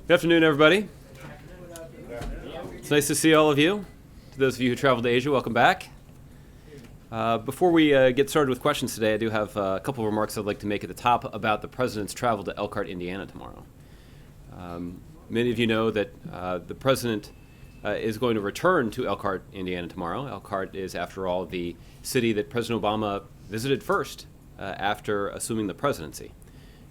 Good afternoon, everybody. It's nice to see all of you. To those of you who traveled to Asia, welcome back. Before we get started with questions today, I do have a couple of remarks I'd like to make at the top about the President's travel to Elkhart, Indiana tomorrow. Many of you know that the President is going to return to Elkhart, Indiana tomorrow. Elkhart is, after all, the city that President Obama visited first after assuming the presidency.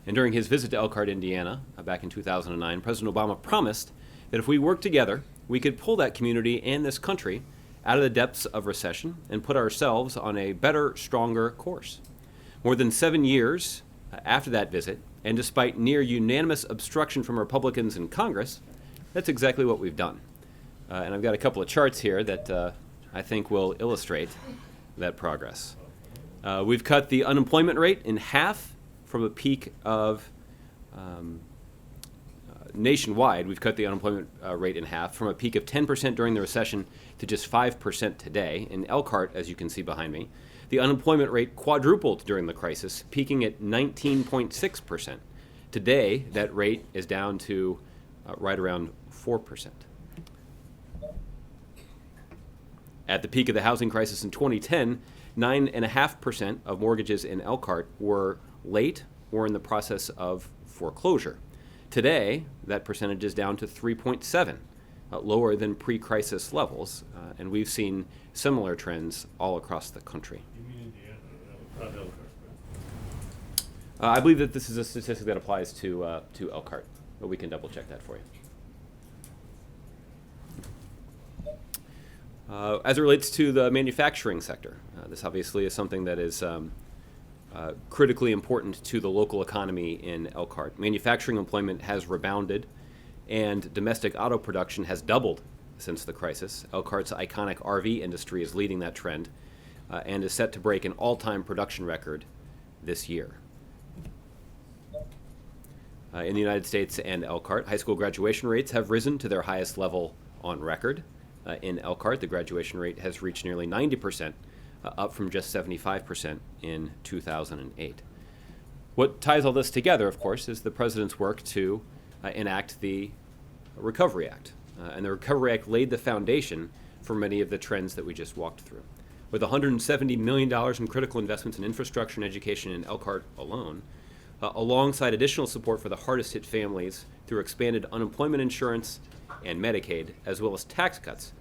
And during his visit to Elkhart, Indiana, back in 2009, President Obama promised that if we work together, we could pull that community and this country out of the depths of recession and put ourselves on a better, stronger course. More than 7 years after that visit, and despite near unanimous obstruction from Republicans in Congress, that's exactly what we've done. And I've got a couple of charts here that I think will illustrate that progress. We've cut the unemployment rate in half from a peak of nationwide. We've cut the unemployment rate in half from a peak of 10% during the recession to just 5% today. In Elkhart, as you can see behind me, the unemployment rate quadrupled during the crisis, peaking at 19.6%. Today, that rate is down to right around 4%. At the peak of the housing crisis in 2010, 9.5% of mortgages in Elkhart were late or in the process of foreclosure. Today, that percentage is down to 3.7%, lower than pre-crisis levels, and we've seen similar trends all across the country. You mean Indiana, not Elkhart? I believe that this is a statistic that applies to Elkhart, but we can double check that for you. As it relates to the manufacturing sector, this obviously is something that is critically important to the local economy in Elkhart. Manufacturing employment has rebounded, and domestic auto production has doubled since the crisis. Elkhart's iconic RV industry is leading that trend and is set to break an all-time production record this year. In the United States and Elkhart, high school graduation rates have risen to their highest level on record. In Elkhart, the graduation rate has reached nearly 90%, up from just 75% in 2008. What ties all this together, of course, is the President's work to enact the Recovery Act. And the Recovery Act laid the foundation for many of the trends that we just walked through. With $170 million in critical investments in infrastructure and education in Elkhart alone, alongside additional support for the hardest hit families through expanded unemployment insurance and Medicaid, as well as tax cuts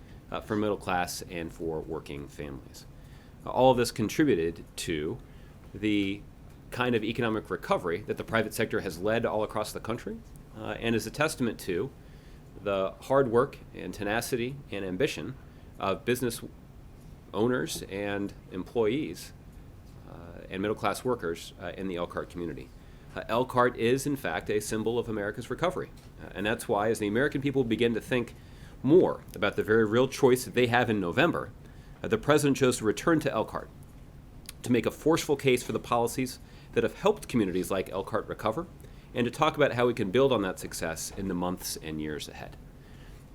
for middle class and for working families. All of this contributed to the kind of economic recovery that the private sector has led all across the country, and is a testament to the hard work and tenacity and ambition of business owners and employees and middle-class workers in the Elkhart community. Elkhart is, in fact, a symbol of America's recovery, and that's why, as the American people begin to think more about the very real choice that they have in November, the President chose to return to Elkhart to make a forceful case for the policies that have helped communities like Elkhart recover, and to talk about how we can build on that success in the months and years ahead.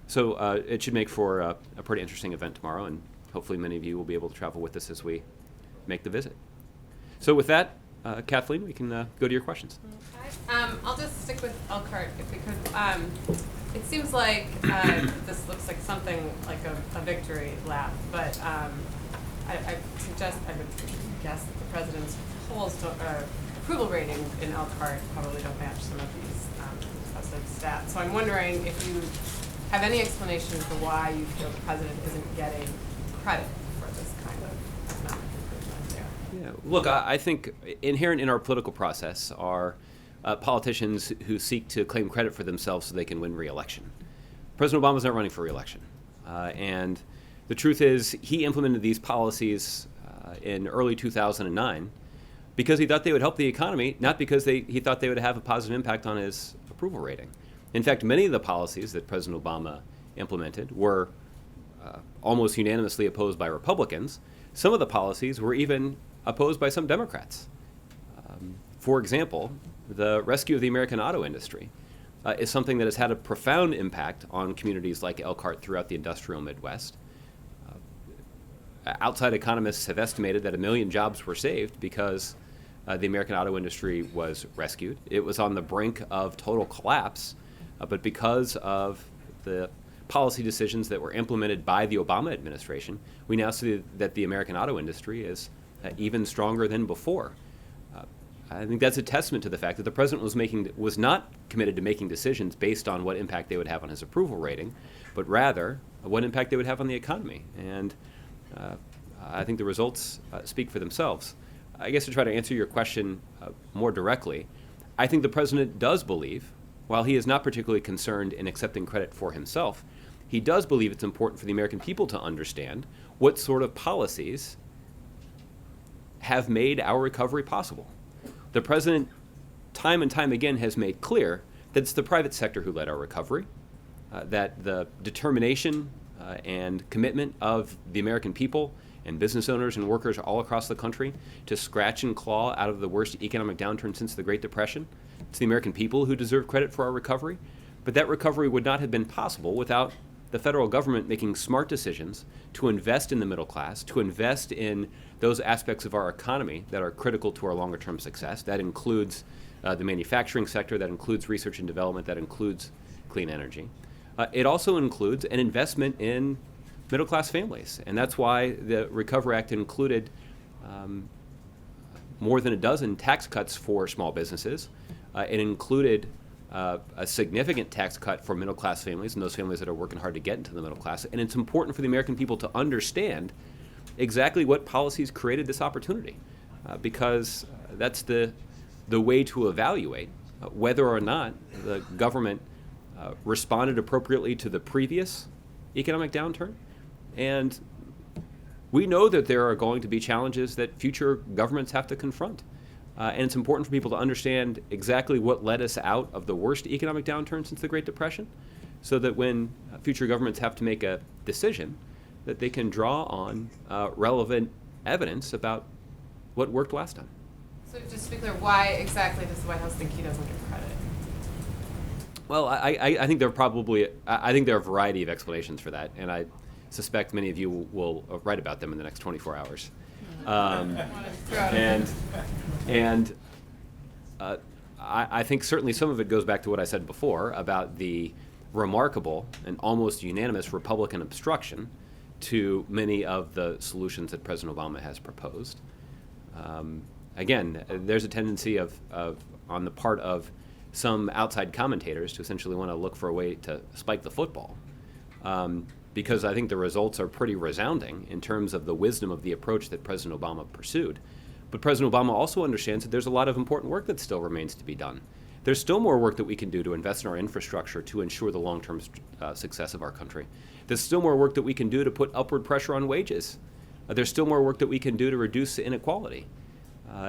So it should make for a pretty interesting event tomorrow, and hopefully many of you will be able to travel with us as we make the visit. So with that, Kathleen, we can go to your questions. Okay. I'll just stick with Elkhart if we could. It seems like this looks like something like a victory lap, but I would guess that the President's approval rating in Elkhart probably don't match some of these impressive stats. So I'm wondering if you have any explanation for why you feel the President isn't getting credit for this kind of economic improvement there. Yeah, look, I think inherent in our political process are politicians who seek to claim credit for themselves so they can win re-election. President Obama's not running for re-election. And the truth is, he implemented these policies in early 2009 because he thought they would help the economy, not because he thought they would have a positive impact on his approval rating. In fact, many of the policies that President Obama implemented were almost unanimously opposed by Republicans. Some of the policies were even opposed by some Democrats. For example, the rescue of the American auto industry is something that has had a profound impact on communities like Elkhart throughout the industrial Midwest. Outside economists have estimated that 1 million jobs were saved because the American auto industry was rescued. It was on the brink of total collapse But because of the policy decisions that were implemented by the Obama administration, we now see that the American auto industry is even stronger than before. I think that's a testament to the fact that the president was not committed to making decisions based on what impact they would have on his approval rating, but rather what impact they would have on the economy. And I think the results speak for themselves. I guess to try to answer your question more directly, I think the president does believe, while he is not particularly concerned in accepting credit for himself, he does believe it's important for the American people to understand what sort of policies have made our recovery possible. The president, time and time again, has made clear that it's the private sector who led our recovery, that the determination and commitment of the American people and business owners and workers all across the country to scratch and claw out of the worst economic downturn since the Great Depression. It's the American people who deserve credit for our recovery, but that recovery would not have been possible without the federal government making smart decisions to invest in the middle class, to invest in those aspects of our economy that are critical to our longer-term success. That includes the manufacturing sector, that includes research and development, that includes clean energy. It also includes an investment in middle-class families, and that's why the Recovery Act included more than a dozen tax cuts for small businesses. It included a significant tax cut for middle-class families and those families that are working hard to get into the middle class. And it's important for the American people to understand exactly what policies created this opportunity, because that's the way to evaluate whether or not the government responded appropriately to the previous economic downturn. And we know that there are going to be challenges that future governments have to confront. And it's important for people to understand exactly what led us out of the worst economic downturn since the Great Depression, so that when future governments have to make a decision, that they can draw on relevant evidence about what worked last time. So just to be clear, why exactly does the White House think he doesn't get credit? Well, I think there are a variety of explanations for that, and I suspect many of you will write about them in the next 24 hours. I think certainly some of it goes back to what I said before about the remarkable and almost unanimous Republican obstruction to many of the solutions that President Obama has proposed. Again, there's a tendency on the part of some outside commentators to essentially want to look for a way to spike the football. Because I think the results are pretty resounding in terms of the wisdom of the approach that President Obama pursued. But President Obama also understands that there's a lot of important work that still remains to be done. There's still more work that we can do to invest in our infrastructure to ensure the long-term success of our country. There's still more work that we can do to put upward pressure on wages. There's still more work that we can do to reduce inequality.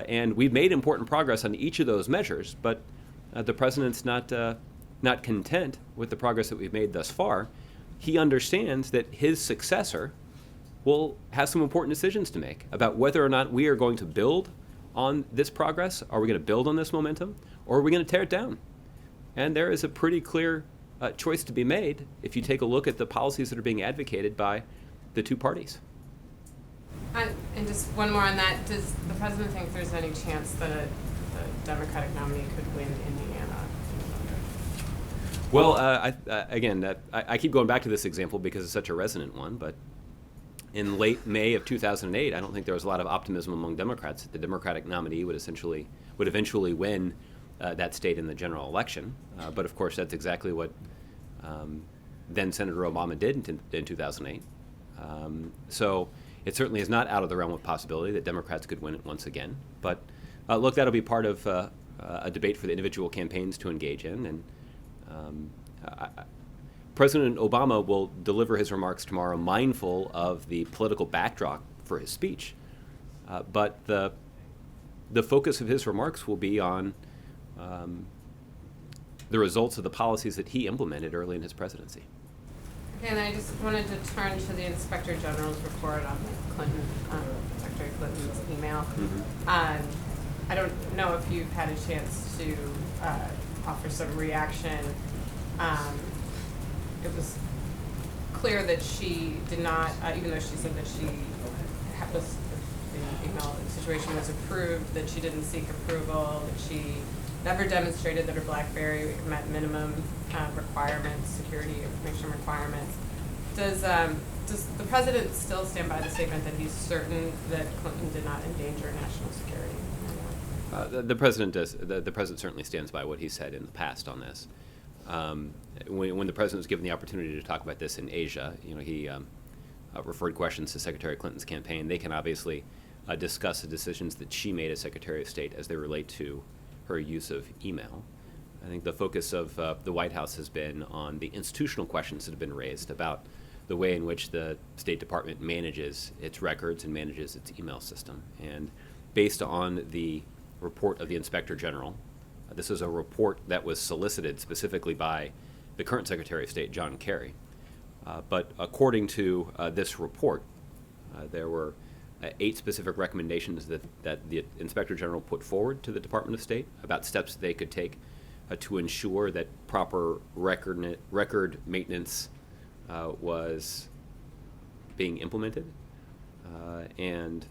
And we've made important progress on each of those measures, but the president's not content with the progress that we've made thus far. He understands that his successor will have some important decisions to make about whether or not we are going to build on this progress. Are we going to build on this momentum, or are we going to tear it down? And there is a pretty clear choice to be made if you take a look at the policies that are being advocated by the two parties. And just one more on that, does the president think there's any chance that a Democratic nominee could win Indiana? Well, I keep going back to this example because it's such a resonant one, but in late May of 2008, I don't think there was a lot of optimism among Democrats that the Democratic nominee would eventually win that state in the general election. But of course, that's exactly what then Senator Obama did in 2008. So it certainly is not out of the realm of possibility that Democrats could win it once again. But look, that'll be part of a debate for the individual campaigns to engage in. And President Obama will deliver his remarks tomorrow mindful of the political backdrop for his speech. But the focus of his remarks will be on the results of the policies that he implemented early in his presidency. Okay, and I just wanted to turn to the Inspector General's report on Secretary Clinton's email. Mm-hmm. I don't know if you've had a chance to offer some reaction. It was clear that she did not, even though she said that the email situation was approved, that she didn't seek approval, that she never demonstrated that her BlackBerry met minimum requirements, security information requirements. Does the president still stand by the statement that he's certain that Clinton did not endanger national security? The president does. The president certainly stands by what he said in the past on this. When the president was given the opportunity to talk about this in Asia, he referred questions to Secretary Clinton's campaign. They can obviously discuss the decisions that she made as Secretary of State as they relate to her use of email. I think the focus of the White House has been on the institutional questions that have been raised about the way in which the State Department manages its records and manages its email system. And based on the report of the Inspector General, this is a report that was solicited specifically by the current Secretary of State, John Kerry. But according to this report, there were 8 specific recommendations that the Inspector General put forward to the Department of State about steps they could take to ensure that proper record maintenance was being implemented. And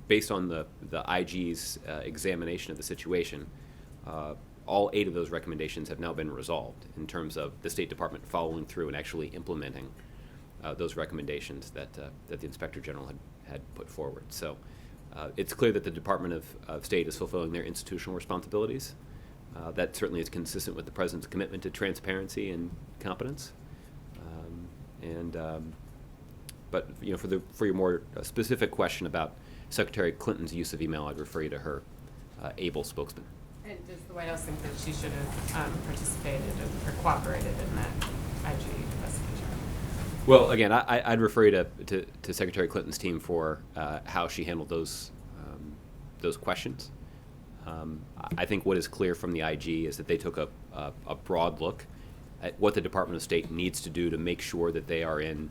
based on the IG's examination of the situation, all 8 of those recommendations have now been resolved in terms of the State Department following through and actually implementing those recommendations that the Inspector General had put forward. So it's clear that the Department of State is fulfilling their institutional responsibilities. That certainly is consistent with the President's commitment to transparency and competence. But for your more specific question about Secretary Clinton's use of email, I'd refer you to her able spokesman. And does the White House think that she should have participated or cooperated in that IG investigation? Well, again, I'd refer you to Secretary Clinton's team for how she handled those questions. I think what is clear from the IG is that they took a broad look at what the Department of State needs to do to make sure that they are in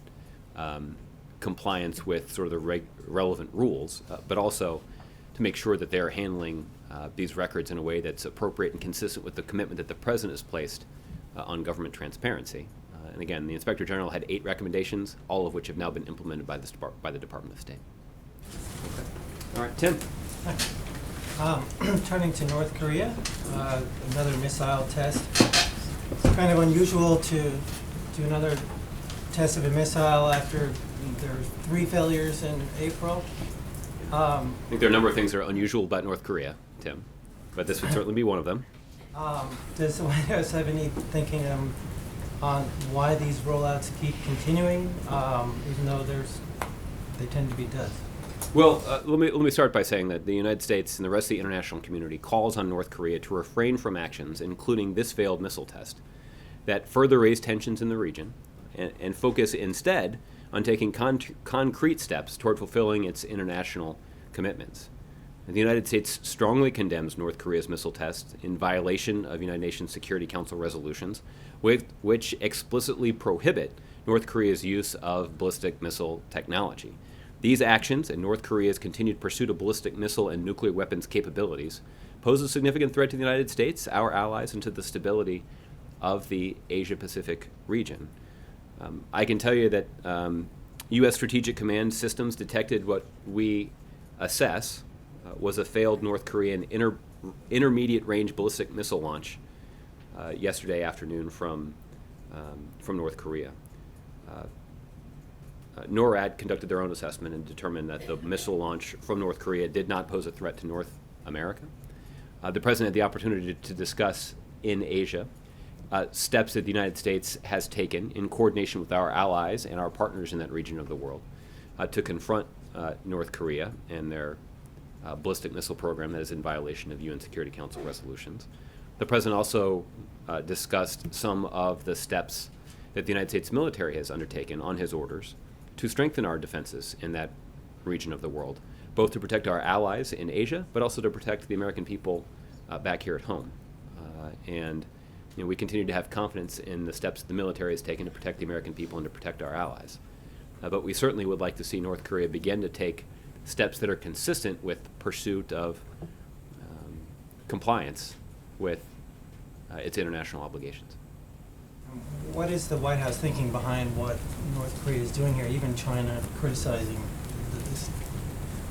compliance with sort of the relevant rules, but also to make sure that they're handling these records in a way that's appropriate and consistent with the commitment that the President has placed on government transparency. And again, the Inspector General had 8 recommendations, all of which have now been implemented by the Department of State. Okay. All right, Tim. Turning to North Korea, another missile test. It's kind of unusual to do another test of a missile after there were 3 failures in April. I think there are a number of things that are unusual about North Korea, Tim, but this would certainly be one of them. Does the White House have any thinking on why these rollouts keep continuing, even though they tend to be duds? Well, let me start by saying that the United States and the rest of the international community calls on North Korea to refrain from actions, including this failed missile test, that further raise tensions in the region and focus instead on taking concrete steps toward fulfilling its international commitments. The United States strongly condemns North Korea's missile test in violation of United Nations Security Council resolutions, which explicitly prohibit North Korea's use of ballistic missile technology. These actions and North Korea's continued pursuit of ballistic missile and nuclear weapons capabilities pose a significant threat to the United States, our allies, and to the stability of the Asia-Pacific region. I can tell you that U.S. Strategic Command systems detected what we assess was a failed North Korean intermediate-range ballistic missile launch yesterday afternoon from North Korea. NORAD conducted their own assessment and determined that the missile launch from North Korea did not pose a threat to North America. The President had the opportunity to discuss in Asia steps that the United States has taken in coordination with our allies and our partners in that region of the world to confront North Korea and their ballistic missile program that is in violation of UN Security Council resolutions. The President also discussed some of the steps that the United States military has undertaken on his orders to strengthen our defenses in that region of the world, both to protect our allies in Asia, but also to protect the American people back here at home. And we continue to have confidence in the steps the military has taken to protect the American people and to protect our allies. But we certainly would like to see North Korea begin to take steps that are consistent with pursuit of compliance with its international obligations. What is the White House thinking behind what North Korea is doing here, even China criticizing this?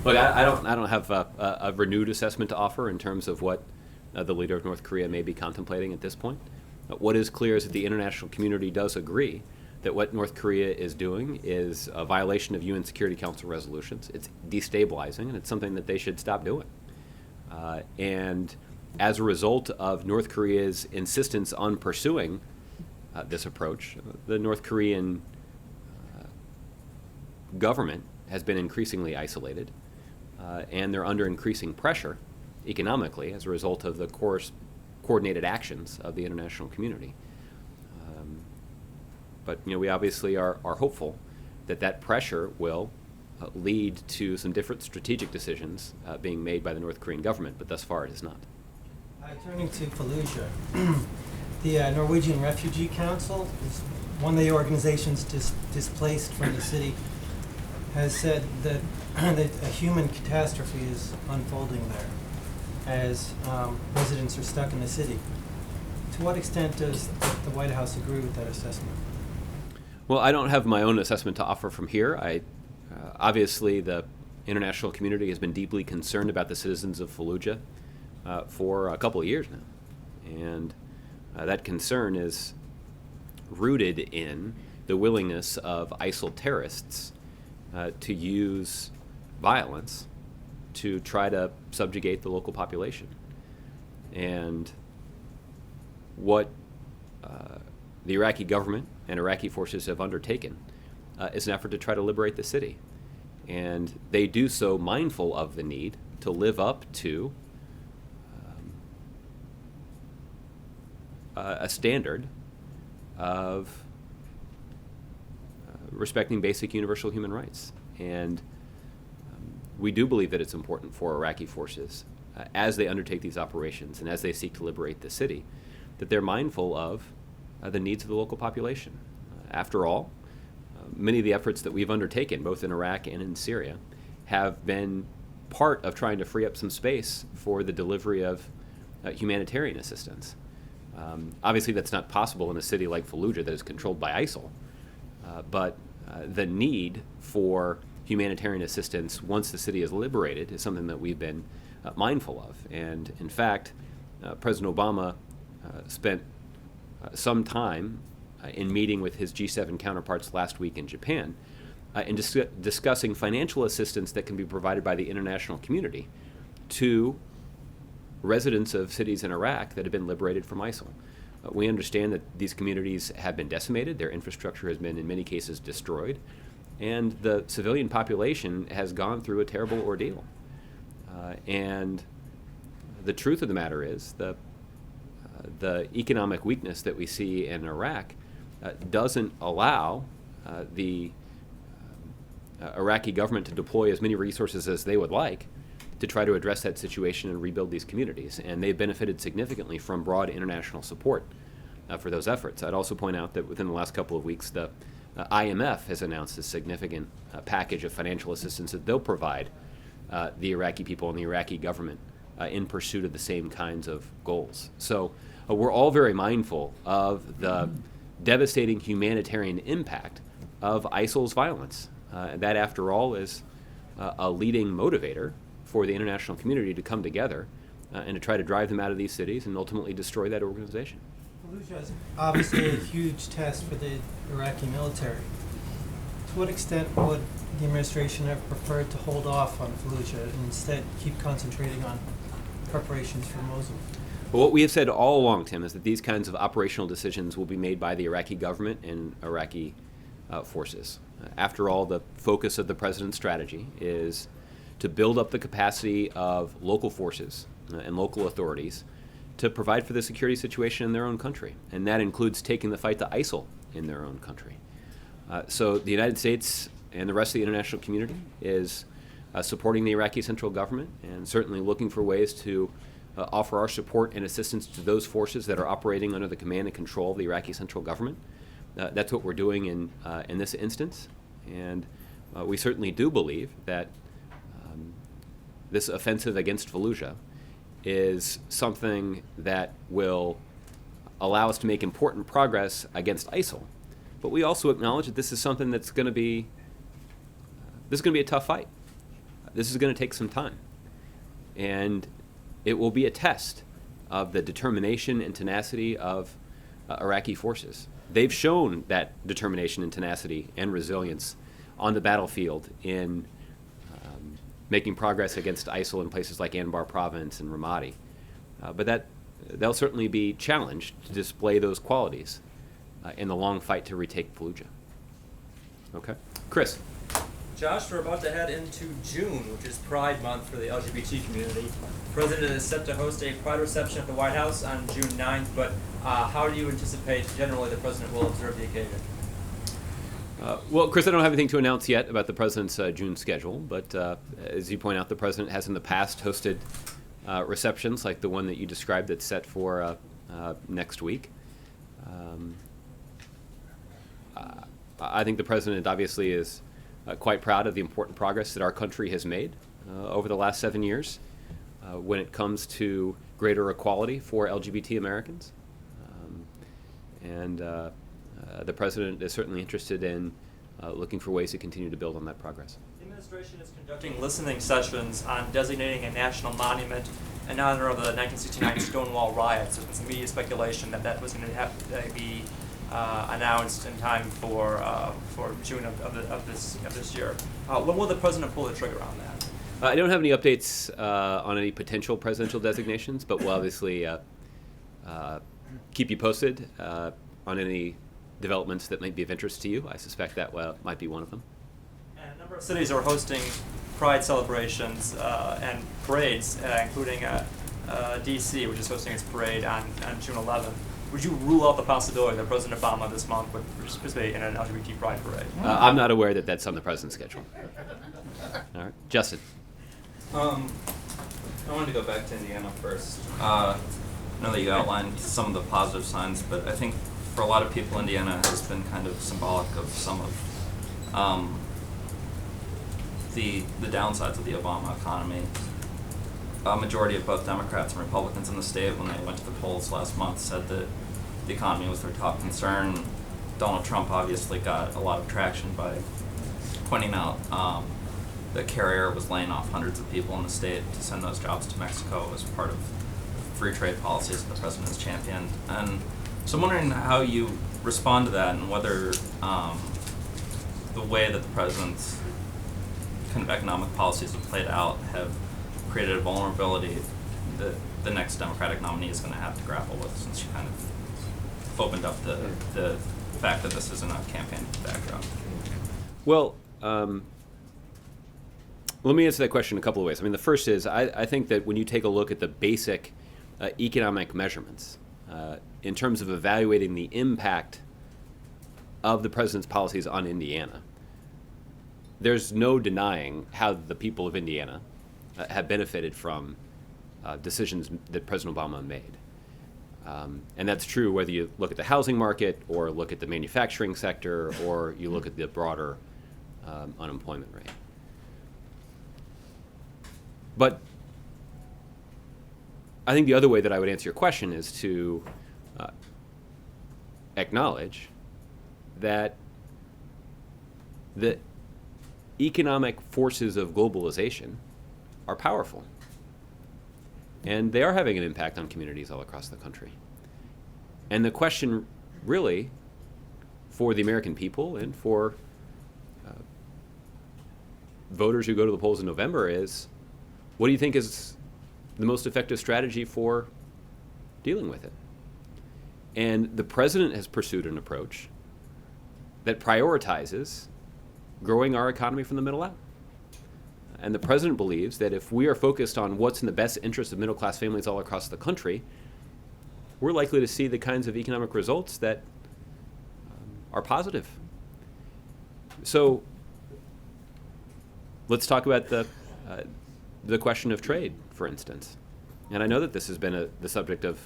Look, I don't have a renewed assessment to offer in terms of what the leader of North Korea may be contemplating at this point. What is clear is that the international community does agree that what North Korea is doing is a violation of UN Security Council resolutions. It's destabilizing, and it's something that they should stop doing. And as a result of North Korea's insistence on pursuing this approach, the North Korean government has been increasingly isolated, and they're under increasing pressure economically as a result of the coordinated actions of the international community. But we obviously are hopeful that that pressure will lead to some different strategic decisions being made by the North Korean government, but thus far it has not. Turning to Fallujah, the Norwegian Refugee Council is one of the organizations displaced from the city, has said that a human catastrophe is unfolding there as residents are stuck in the city. To what extent does the White House agree with that assessment? Well, I don't have my own assessment to offer from here. Obviously, the international community has been deeply concerned about the citizens of Fallujah for a couple of years now. And that concern is rooted in the willingness of ISIL terrorists to use violence to try to subjugate the local population. And what the Iraqi government and Iraqi forces have undertaken is an effort to try to liberate the city. And they do so mindful of the need to live up to a standard of respecting basic universal human rights. And we do believe that it's important for Iraqi forces, as they undertake these operations and as they seek to liberate the city, that they're mindful of the needs of the local population. After all, many of the efforts that we've undertaken, both in Iraq and in Syria, have been part of trying to free up some space for the delivery of humanitarian assistance. Obviously, that's not possible in a city like Fallujah that is controlled by ISIL, but the need for humanitarian assistance once the city is liberated is something that we've been mindful of. And in fact, President Obama spent some time in meeting with his G7 counterparts last week in Japan in discussing financial assistance that can be provided by the international community to residents of cities in Iraq that have been liberated from ISIL. We understand that these communities have been decimated, their infrastructure has been in many cases destroyed, and the civilian population has gone through a terrible ordeal. And the truth of the matter is the economic weakness that we see in Iraq doesn't allow the Iraqi government to deploy as many resources as they would like to try to address that situation and rebuild these communities. And they've benefited significantly from broad international support for those efforts. I'd also point out that within the last couple of weeks, the IMF has announced a significant package of financial assistance that they'll provide the Iraqi people and the Iraqi government in pursuit of the same kinds of goals. So we're all very mindful of the devastating humanitarian impact of ISIL's violence. That, after all, is a leading motivator for the international community to come together and to try to drive them out of these cities and ultimately destroy that organization. Fallujah is obviously a huge test for the Iraqi military. To what extent would the administration have preferred to hold off on Fallujah and instead keep concentrating on preparations for Mosul? Well, what we have said all along, Tim, is that these kinds of operational decisions will be made by the Iraqi government and Iraqi forces. After all, the focus of the president's strategy is to build up the capacity of local forces and local authorities to provide for the security situation in their own country. And that includes taking the fight to ISIL in their own country. So the United States and the rest of the international community is supporting the Iraqi central government and certainly looking for ways to offer our support and assistance to those forces that are operating under the command and control of the Iraqi central government. That's what we're doing in this instance. And we certainly do believe that this offensive against Fallujah is something that will allow us to make important progress against ISIL. But we also acknowledge that this is something that's going to be a tough fight. This is going to take some time. And it will be a test of the determination and tenacity of Iraqi forces. They've shown that determination and tenacity and resilience on the battlefield in making progress against ISIL in places like Anbar Province and Ramadi. But they'll certainly be challenged to display those qualities in the long fight to retake Fallujah. Okay. Chris. Josh, we're about to head into June, which is Pride Month for the LGBT community. The President is set to host a Pride reception at the White House on June 9th, but how do you anticipate generally the President will observe the occasion? Well, Chris, I don't have anything to announce yet about the President's June schedule, but as you point out, the President has in the past hosted receptions like the one that you described that's set for next week. I think the President obviously is quite proud of the important progress that our country has made over the last 7 years when it comes to greater equality for LGBT Americans. And the President is certainly interested in looking for ways to continue to build on that progress. The administration is conducting listening sessions on designating a national monument in honor of the 1969 Stonewall riots. There's been some media speculation that was going to have to be announced in time for June of this year. When will the President pull the trigger on that? I don't have any updates on any potential presidential designations, but we'll obviously keep you posted on any developments that might be of interest to you. I suspect that might be one of them. And a number of cities are hosting Pride celebrations and parades, including D.C., which is hosting its parade on June 11th. Would you rule out the possibility that President Obama this month would participate in an LGBT Pride parade? I'm not aware that that's on the President's schedule. All right. Justin. I wanted to go back to Indiana first. I know that you outlined some of the positive signs, but I think for a lot of people, Indiana has been kind of symbolic of some of the downsides of the Obama economy. A majority of both Democrats and Republicans in the state, when they went to the polls last month, said that the economy was their top concern. Donald Trump obviously got a lot of traction by pointing out that Carrier was laying off hundreds of people in the state to send those jobs to Mexico as part of free trade policies that the president has championed. And so I'm wondering how you respond to that and whether the way that the president's kind of economic policies have played out have created a vulnerability that the next Democratic nominee is going to have to grapple with, since you kind of opened up the fact that this isn't a campaign backdrop. Well, let me answer that question a couple of ways. I mean, the first is I think that when you take a look at the basic economic measurements in terms of evaluating the impact of the president's policies on Indiana, there's no denying how the people of Indiana have benefited from decisions that President Obama made. And that's true whether you look at the housing market or look at the manufacturing sector or you look at the broader unemployment rate. But I think the other way that I would answer your question is to acknowledge that the economic forces of globalization are powerful. And they are having an impact on communities all across the country. And the question really for the American people and for voters who go to the polls in November is, what do you think is the most effective strategy for dealing with it? And the president has pursued an approach that prioritizes growing our economy from the middle out. And the president believes that if we are focused on what's in the best interest of middle-class families all across the country, we're likely to see the kinds of economic results that are positive. So let's talk about the question of trade, for instance. And I know that this has been the subject of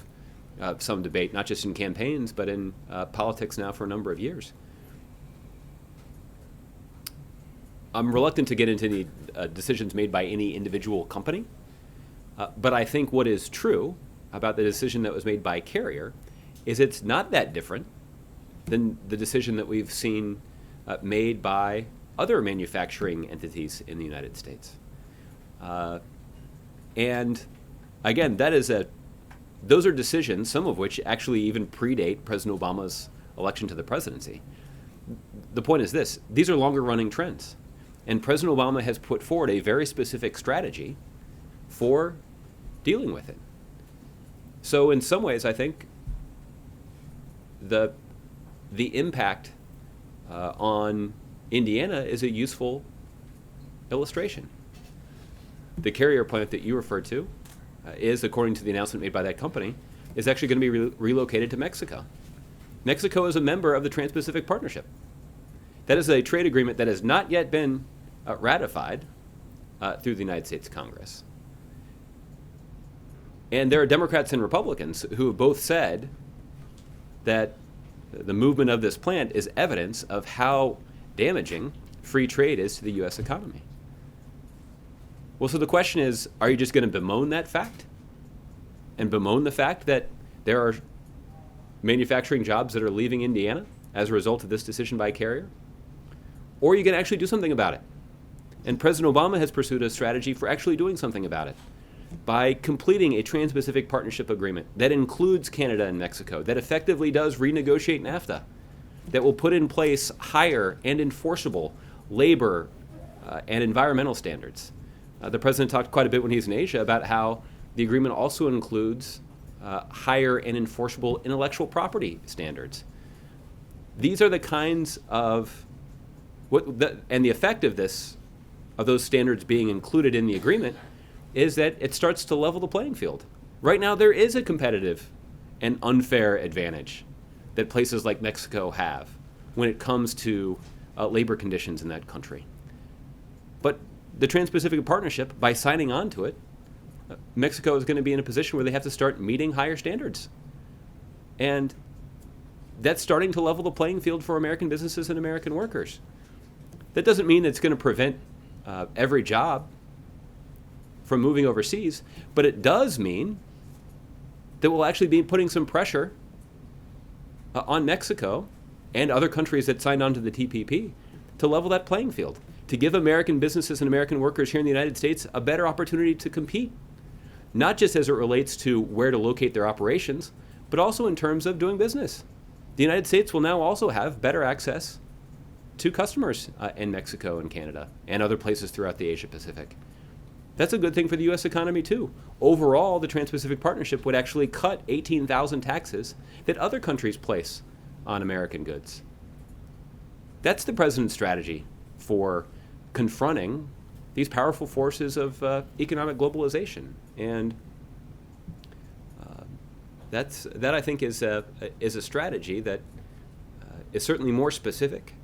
some debate, not just in campaigns, but in politics now for a number of years. I'm reluctant to get into any decisions made by any individual company, but I think what is true about the decision that was made by Carrier is it's not that different than the decision that we've seen made by other manufacturing entities in the United States. And again, that is a those are decisions, some of which actually even predate President Obama's election to the presidency. The point is this: these are longer running trends. And President Obama has put forward a very specific strategy for dealing with it. So in some ways, I think the impact on Indiana is a useful illustration. The carrier plant that you referred to is, according to the announcement made by that company, is actually going to be relocated to Mexico. Mexico is a member of the Trans-Pacific Partnership. That is a trade agreement that has not yet been ratified through the United States Congress. And there are Democrats and Republicans who have both said that the movement of this plant is evidence of how damaging free trade is to the U.S. economy. Well, so the question is, are you just going to bemoan that fact? And bemoan the fact that there are manufacturing jobs that are leaving Indiana as a result of this decision by a carrier? Or are you going to actually do something about it? And President Obama has pursued a strategy for actually doing something about it by completing a Trans-Pacific Partnership Agreement that includes Canada and Mexico, that effectively does renegotiate NAFTA, that will put in place higher and enforceable labor and environmental standards. The president talked quite a bit when he was in Asia about how the agreement also includes higher and enforceable intellectual property standards. These are the kinds of and the effect of those standards being included in the agreement is that it starts to level the playing field. Right now, there is a competitive and unfair advantage that places like Mexico have when it comes to labor conditions in that country. But the Trans-Pacific Partnership, by signing on to it, Mexico is going to be in a position where they have to start meeting higher standards. And that's starting to level the playing field for American businesses and American workers. That doesn't mean it's going to prevent every job from moving overseas, but it does mean that we'll actually be putting some pressure on Mexico and other countries that signed on to the TPP to level that playing field, to give American businesses and American workers here in the United States a better opportunity to compete, not just as it relates to where to locate their operations, but also in terms of doing business. The United States will now also have better access to customers in Mexico and Canada and other places throughout the Asia Pacific. That's a good thing for the U.S. economy, too. Overall, the Trans-Pacific Partnership would actually cut 18,000 taxes that other countries place on American goods. That's the president's strategy for confronting these powerful forces of economic globalization. And that I think is a strategy that is certainly more specific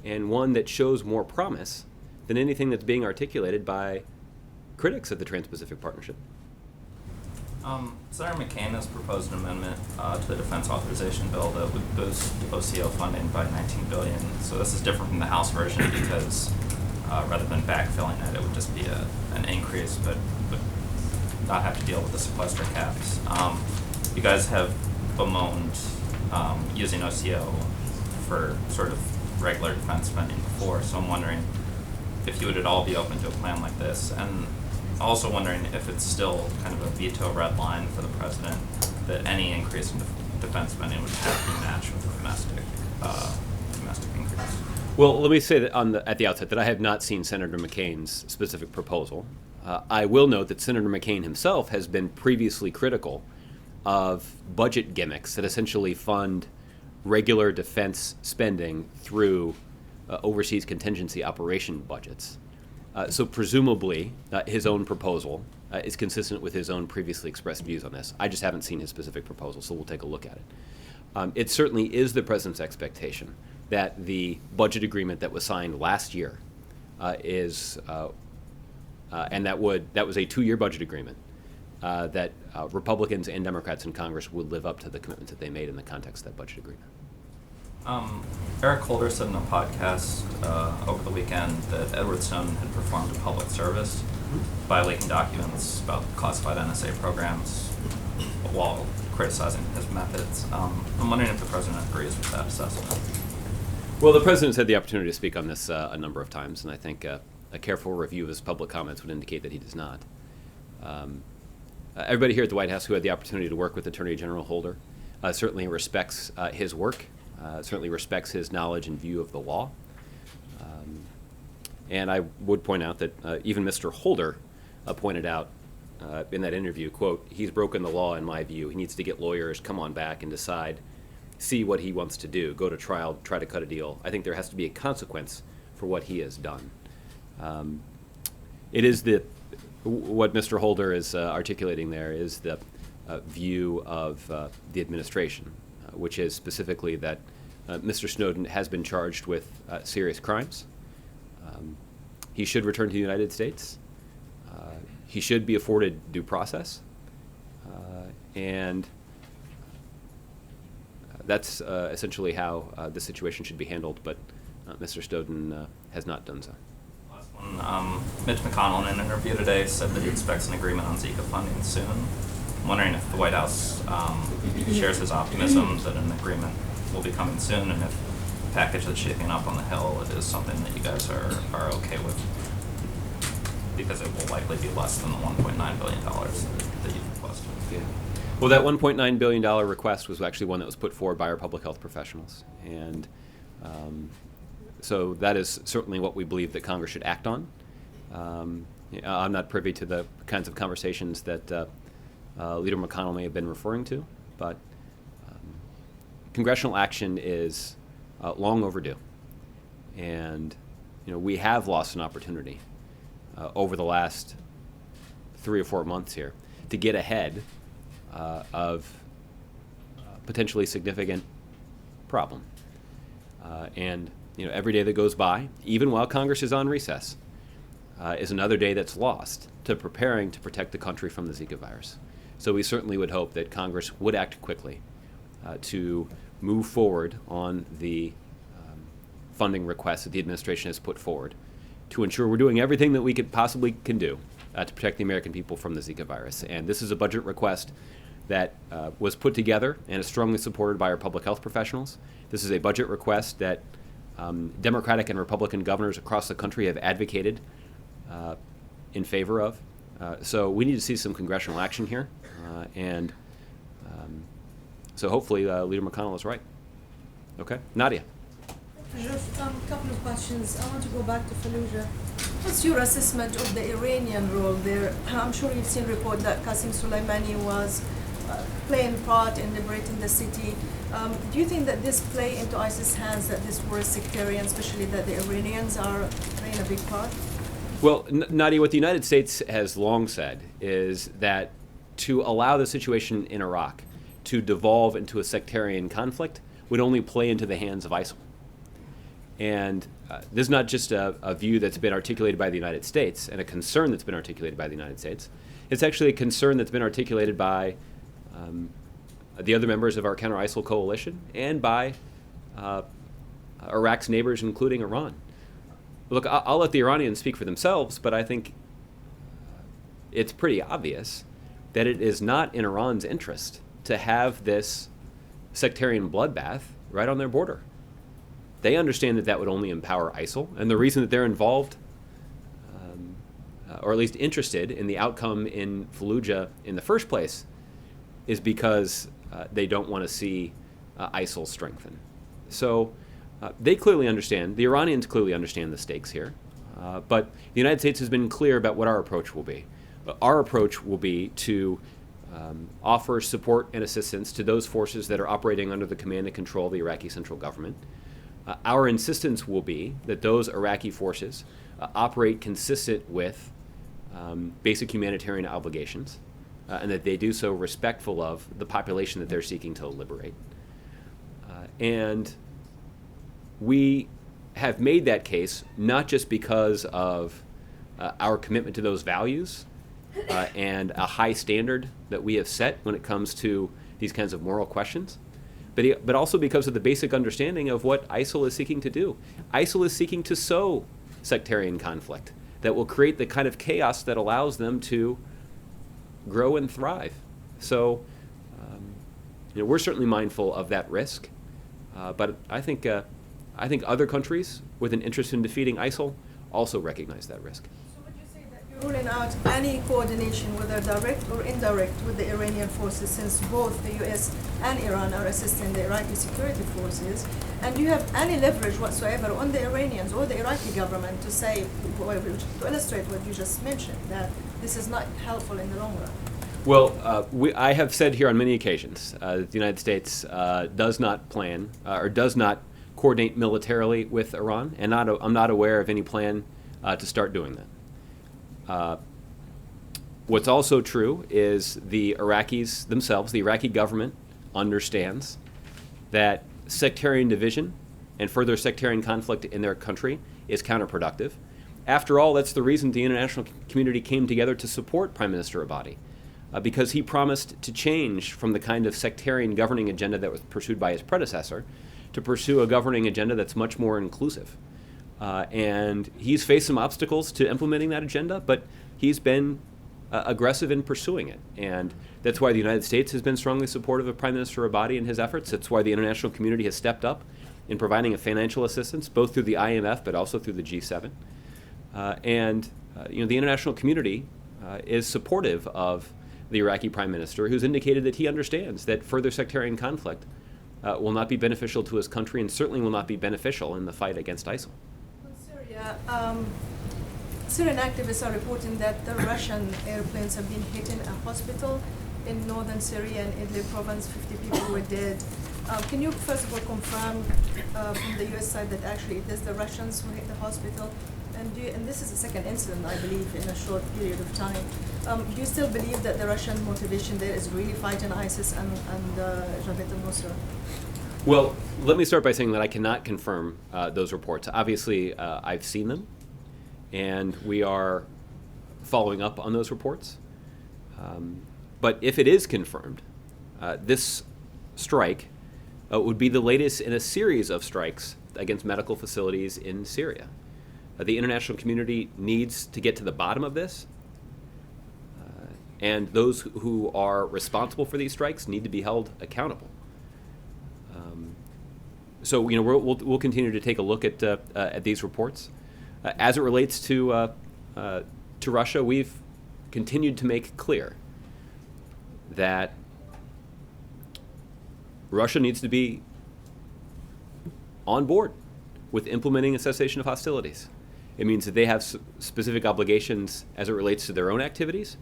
and one that shows more promise than anything that's being articulated by critics of the Trans-Pacific Partnership. Senator McCain has proposed an amendment to the Defense Authorization Bill that would boost OCO funding by $19 billion. So this is different from the House version because rather than backfilling it, it would just be an increase, but would not have to deal with the sequester caps. You guys have bemoaned using OCO for sort of regular defense spending before, so I'm wondering if you would at all be open to a plan like this, and also wondering if it's still kind of a veto red line for the president that any increase in defense spending would have to be matched with a domestic increase. Well, let me say that at the outset that I have not seen Senator McCain's specific proposal. I will note that Senator McCain himself has been previously critical of budget gimmicks that essentially fund regular defense spending through overseas contingency operation budgets. So presumably his own proposal is consistent with his own previously expressed views on this. I just haven't seen his specific proposal, so we'll take a look at it. It certainly is the president's expectation that the budget agreement that was signed last year and that was a 2-year budget agreement, that Republicans and Democrats in Congress would live up to the commitments that they made in the context of that budget agreement. Eric Holder said in a podcast over the weekend that Edward Snowden had performed a public service by leaking documents about classified NSA programs while criticizing his methods. I'm wondering if the president agrees with that assessment. Well, the president's had the opportunity to speak on this a number of times, and I think a careful review of his public comments would indicate that he does not. everybody here at the White House who had the opportunity to work with Attorney General Holder certainly respects his work, certainly respects his knowledge and view of the law. And I would point out that even Mr. Holder pointed out in that interview, quote, he's broken the law in my view. He needs to get lawyers, come on back and decide, see what he wants to do, go to trial, try to cut a deal. I think there has to be a consequence for what he has done. It is what Mr. Holder is articulating there is the view of the administration, which is specifically that Mr. Snowden has been charged with serious crimes. He should return to the United States. He should be afforded due process. And that's essentially how the situation should be handled, but Mr. Snowden has not done so. Last one, Mitch McConnell in an interview today said that he expects an agreement on Zika funding soon. I'm wondering if the White House shares his optimism that an agreement will be coming soon, and if the package that's shaping up on the Hill is something that you guys are okay with, because it will likely be less than the $1.9 billion that you've requested. Yeah. Well, that $1.9 billion request was actually one that was put forward by our public health professionals. And so that is certainly what we believe that Congress should act on. I'm not privy to the kinds of conversations that Leader McConnell may have been referring to, but congressional action is long overdue. And we have lost an opportunity over the last 3 or 4 months here to get ahead of potentially significant problem. And every day that goes by, even while Congress is on recess, is another day that's lost to preparing to protect the country from the Zika virus. So we certainly would hope that Congress would act quickly to move forward on the funding requests that the administration has put forward to ensure we're doing everything that we possibly can do to protect the American people from the Zika virus. And this is a budget request that was put together and is strongly supported by our public health professionals. This is a budget request that Democratic and Republican governors across the country have advocated in favor of. So we need to see some congressional action here. So hopefully Leader McConnell is right. Okay, Nadia. Just a couple of questions. I want to go back to Fallujah. What's your assessment of the Iranian role there? I'm sure you've seen report that Qasem Soleimani was playing part in liberating the city. Do you think that this play into ISIS' hands, that this war is sectarian, especially that the Iranians are playing a big part? Well, Nadia, what the United States has long said is that to allow the situation in Iraq to devolve into a sectarian conflict would only play into the hands of ISIL. And this is not just a view that's been articulated by the United States and a concern that's been articulated by the United States. It's actually a concern that's been articulated by the other members of our counter-ISIL coalition and by Iraq's neighbors, including Iran. Look, I'll let the Iranians speak for themselves, but I think it's pretty obvious that it is not in Iran's interest to have this sectarian bloodbath right on their border. They understand that that would only empower ISIL, and the reason that they're involved, or at least interested in the outcome in Fallujah in the first place, is because they don't want to see ISIL strengthen. So they clearly understand, the Iranians clearly understand the stakes here, but the United States has been clear about what our approach will be. Our approach will be to offer support and assistance to those forces that are operating under the command and control of the Iraqi central government. Our insistence will be that those Iraqi forces operate consistent with basic humanitarian obligations, and that they do so respectful of the population that they're seeking to liberate. And we have made that case not just because of our commitment to those values and a high standard that we have set when it comes to these kinds of moral questions, but also because of the basic understanding of what ISIL is seeking to do. ISIL is seeking to sow sectarian conflict that will create the kind of chaos that allows them to grow and thrive. So, we're certainly mindful of that risk, but I think other countries with an interest in defeating ISIL also recognize that risk. So would you say that Ruling out any coordination, whether direct or indirect, with the Iranian forces, since both the US and Iran are assisting the Iraqi security forces? And do you have any leverage whatsoever on the Iranians or the Iraqi government to say, to illustrate what you just mentioned, that this is not helpful in the long run? Well, I have said here on many occasions that the United States does not plan or does not coordinate militarily with Iran, and I'm not aware of any plan to start doing that. What's also true is the Iraqis themselves, the Iraqi government, understands that sectarian division and further sectarian conflict in their country is counterproductive. After all, that's the reason the international community came together to support Prime Minister Abadi, because he promised to change from the kind of sectarian governing agenda that was pursued by his predecessor to pursue a governing agenda that's much more inclusive. And he's faced some obstacles to implementing that agenda, but he's been aggressive in pursuing it. And that's why the United States has been strongly supportive of Prime Minister Abadi and his efforts. That's why the international community has stepped up in providing a financial assistance, both through the IMF but also through the G7. The international community is supportive of the Iraqi Prime Minister, who's indicated that he understands that further sectarian conflict will not be beneficial to his country and certainly will not be beneficial in the fight against ISIL. Syria, Syrian activists are reporting that the Russian airplanes have been hitting a hospital in northern Syria and Idlib province. 50 people were dead. Can you first of all confirm from the US side that actually it is the Russians who hit the hospital? And this is the second incident, I believe, in a short period of time. Do you still believe that the Russian motivation there is really fighting ISIS and Jabhat al-Nusra? Well, let me start by saying that I cannot confirm those reports. Obviously, I've seen them, and we are following up on those reports. But if it is confirmed, this strike would be the latest in a series of strikes against medical facilities in Syria. The international community needs to get to the bottom of this, and those who are responsible for these strikes need to be held accountable. So we'll continue to take a look at these reports. As it relates to Russia, we've continued to make clear that Russia needs to be on board with implementing a cessation of hostilities. It means that they have specific obligations as it relates to their own activities,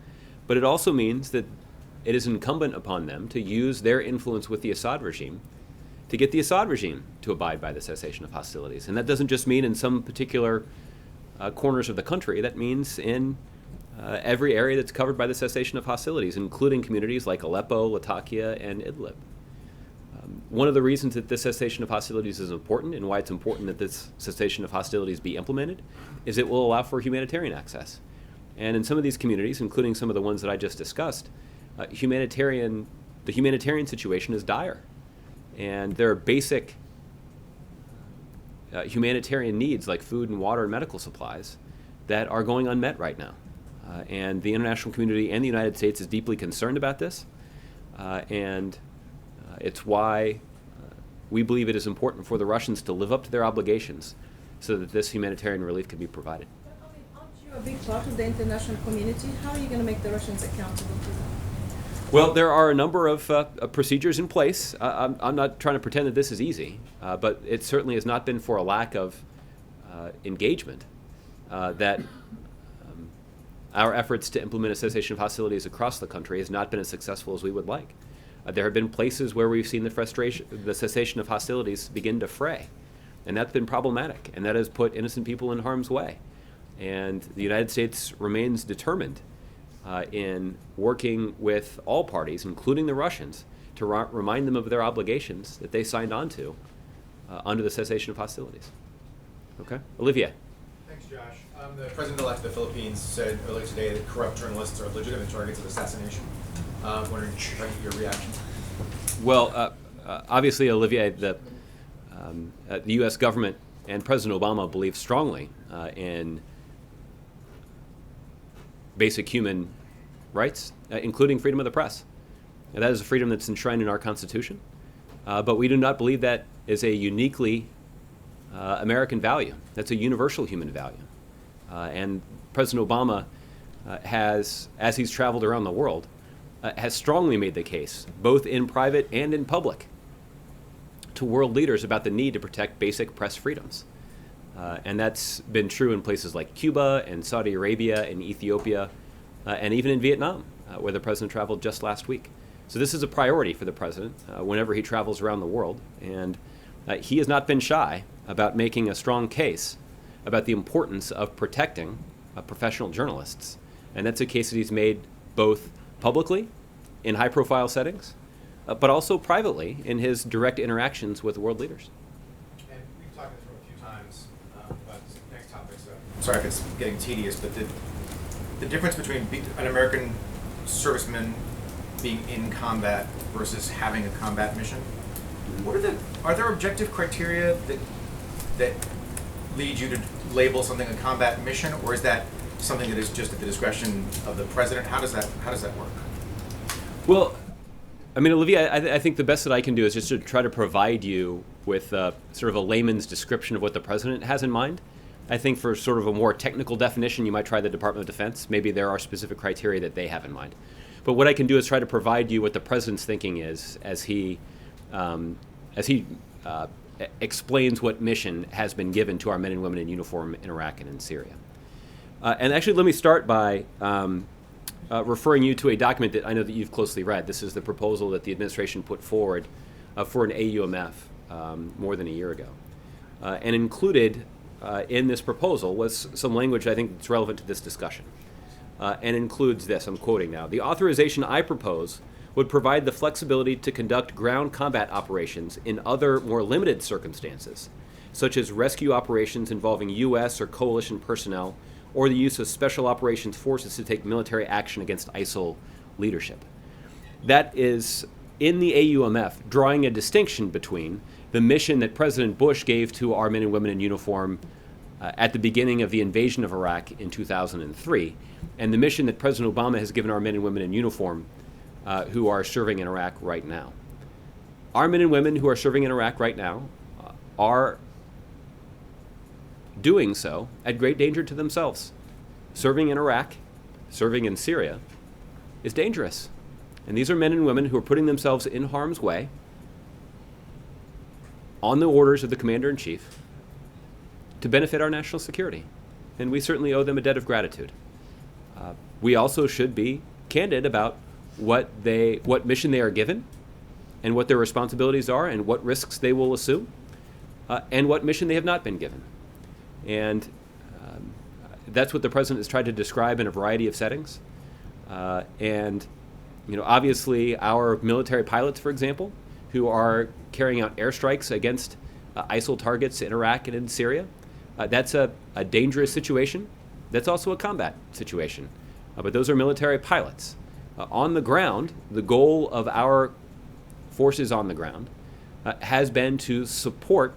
but it also means that it is incumbent upon them to use their influence with the Assad regime to get the Assad regime to abide by the cessation of hostilities. And that doesn't just mean in some particular corners of the country. That means in every area that's covered by the cessation of hostilities, including communities like Aleppo, Latakia, and Idlib. One of the reasons that this cessation of hostilities is important and why it's important that this cessation of hostilities be implemented is it will allow for humanitarian access. And in some of these communities, including some of the ones that I just discussed, the humanitarian situation is dire. And there are basic humanitarian needs like food and water and medical supplies that are going unmet right now. And the international community and the United States is deeply concerned about this. It's why we believe it is important for the Russians to live up to their obligations so that this humanitarian relief can be provided. But, aren't you a big part of the international community? How are you going to make the Russians accountable to that? Well, there are a number of procedures in place. I'm not trying to pretend that this is easy, but it certainly has not been for a lack of engagement that our efforts to implement a cessation of hostilities across the country has not been as successful as we would like. There have been places where we've seen the cessation of hostilities begin to fray, and that's been problematic, and that has put innocent people in harm's way. And the United States remains determined in working with all parties, including the Russians, to remind them of their obligations that they signed on to under the cessation of hostilities. Okay? Olivier. Thanks, Josh. The president-elect of the Philippines said earlier today that corrupt journalists are legitimate targets of assassination. Wondering if I can get your reaction. Well, obviously, Olivier, the U.S. government and President Obama believe strongly in basic human rights, including freedom of the press. And that is a freedom that's enshrined in our Constitution. But we do not believe that is a uniquely American value. That's a universal human value. And President Obama has, as he's traveled around the world, has strongly made the case, both in private and in public, to world leaders about the need to protect basic press freedoms. And that's been true in places like Cuba and Saudi Arabia and Ethiopia, and even in Vietnam, where the president traveled just last week. So this is a priority for the president whenever he travels around the world. And he has not been shy about making a strong case about the importance of protecting professional journalists. And that's a case that he's made both publicly in high-profile settings, but also privately in his direct interactions with world leaders. And we've talked this a few times about this next topic, so sorry if it's getting tedious, but the difference between an American serviceman being in combat versus having a combat mission, are there objective criteria that lead you to label something a combat mission, or is that something that is just at the discretion of the president? How does that work? Well, I mean, Olivia, I think the best that I can do is just to try to provide you with sort of a layman's description of what the president has in mind. I think for sort of a more technical definition, you might try the Department of Defense. Maybe there are specific criteria that they have in mind. But what I can do is try to provide you what the president's thinking is as he explains what mission has been given to our men and women in uniform in Iraq and in Syria. And actually, let me start by referring you to a document that I know that you've closely read. This is the proposal that the administration put forward for an AUMF more than a year ago. And included in this proposal was some language I think that's relevant to this discussion. And includes this, I'm quoting now: "The authorization I propose would provide the flexibility to conduct ground combat operations in other more limited circumstances, such as rescue operations involving U.S. or coalition personnel, or the use of special operations forces to take military action against ISIL leadership." That is, in the AUMF, drawing a distinction between the mission that President Bush gave to our men and women in uniform at the beginning of the invasion of Iraq in 2003, and the mission that President Obama has given our men and women in uniform who are serving in Iraq right now. Our men and women who are serving in Iraq right now are doing so at great danger to themselves. Serving in Iraq, serving in Syria, is dangerous. And these are men and women who are putting themselves in harm's way on the orders of the Commander-in-Chief to benefit our national security. And we certainly owe them a debt of gratitude. We also should be candid about what mission they are given, and what their responsibilities are, and what risks they will assume, and what mission they have not been given. And that's what the president has tried to describe in a variety of settings. And obviously our military pilots, for example, who are carrying out airstrikes against ISIL targets in Iraq and in Syria, that's a dangerous situation. That's also a combat situation. But those are military pilots. On the ground, the goal of our forces on the ground has been to support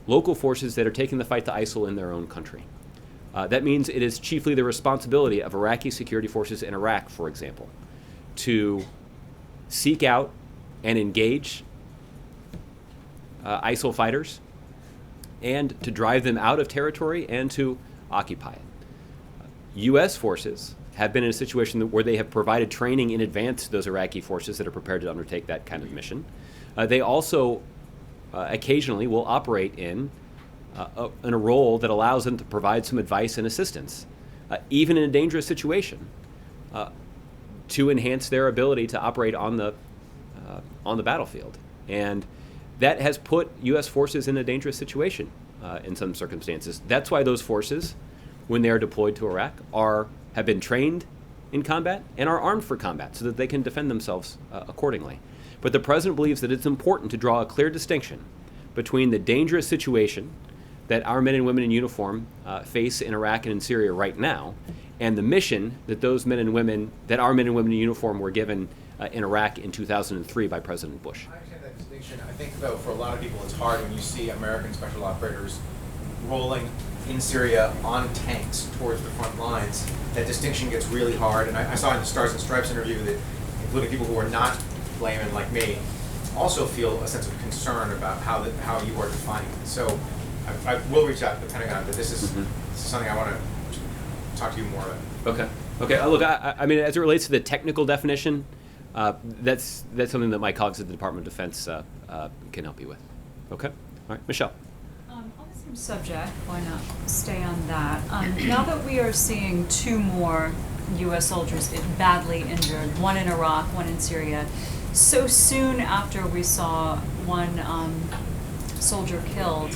local forces that are taking the fight to ISIL in their own country. That means it is chiefly the responsibility of Iraqi security forces in Iraq, for example, to seek out and engage ISIL fighters and to drive them out of territory and to occupy it. U.S. forces have been in a situation where they have provided training in advance to those Iraqi forces that are prepared to undertake that kind of mission. They also occasionally will operate in a role that allows them to provide some advice and assistance, even in a dangerous situation, to enhance their ability to operate on the battlefield. And that has put U.S. forces in a dangerous situation in some circumstances. That's why those forces, when they are deployed to Iraq, have been trained in combat and are armed for combat so that they can defend themselves accordingly. But the president believes that it's important to draw a clear distinction between the dangerous situation that our men and women in uniform face in Iraq and in Syria right now, and the mission that our men and women in uniform were given in Iraq in 2003 by President Bush. I understand that distinction. I think, though, for a lot of people, it's hard when you see American special operators rolling in Syria on tanks towards the front lines. That distinction gets really hard. And I saw in the Stars and Stripes interview that, including people who are not laymen like me, also feel a sense of concern about how you are defining it. So I will reach out to the Pentagon, but this is something I want to talk to you more about. Okay. Okay, look, I mean, as it relates to the technical definition, that's something that my colleagues at the Department of Defense can help you with. Okay? All right, Michelle. On the same subject, why not stay on that? Now that we are seeing 2 more U.S. soldiers badly injured, one in Iraq, one in Syria, so soon after we saw one soldier killed,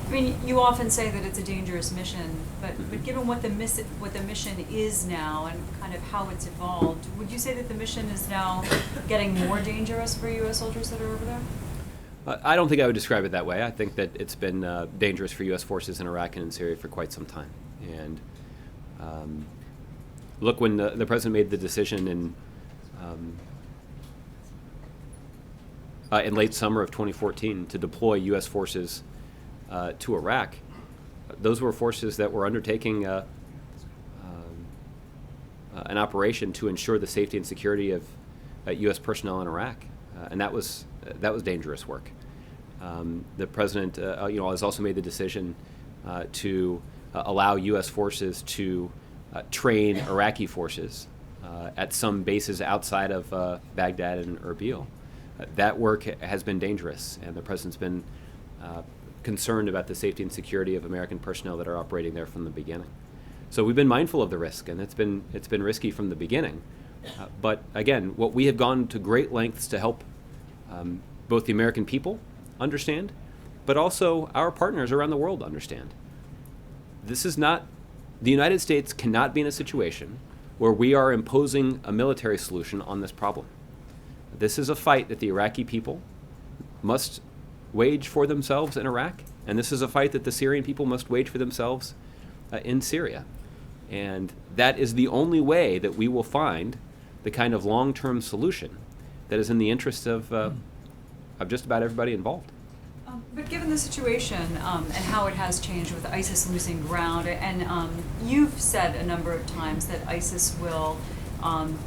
I mean, you often say that it's a dangerous mission, but given what the mission is now and kind of how it's evolved, would you say that the mission is now getting more dangerous for U.S. soldiers that are over there? I don't think I would describe it that way. I think that it's been dangerous for U.S. forces in Iraq and in Syria for quite some time. And look, when the president made the decision in late summer of 2014 to deploy U.S. forces to Iraq, those were forces that were undertaking an operation to ensure the safety and security of U.S. personnel in Iraq, and that was dangerous work. The president, has also made the decision to allow U.S. forces to train Iraqi forces at some bases outside of Baghdad and Erbil. That work has been dangerous, and the president's been concerned about the safety and security of American personnel that are operating there from the beginning. So we've been mindful of the risk, and it's been risky from the beginning. But again, what we have gone to great lengths to help both the American people understand, but also our partners around the world understand. This is not, the United States cannot be in a situation where we are imposing a military solution on this problem. This is a fight that the Iraqi people must wage for themselves in Iraq, and this is a fight that the Syrian people must wage for themselves in Syria. And that is the only way that we will find the kind of long-term solution that is in the interest of just about everybody involved. But given the situation and how it has changed with ISIS losing ground, and you've said a number of times that ISIS will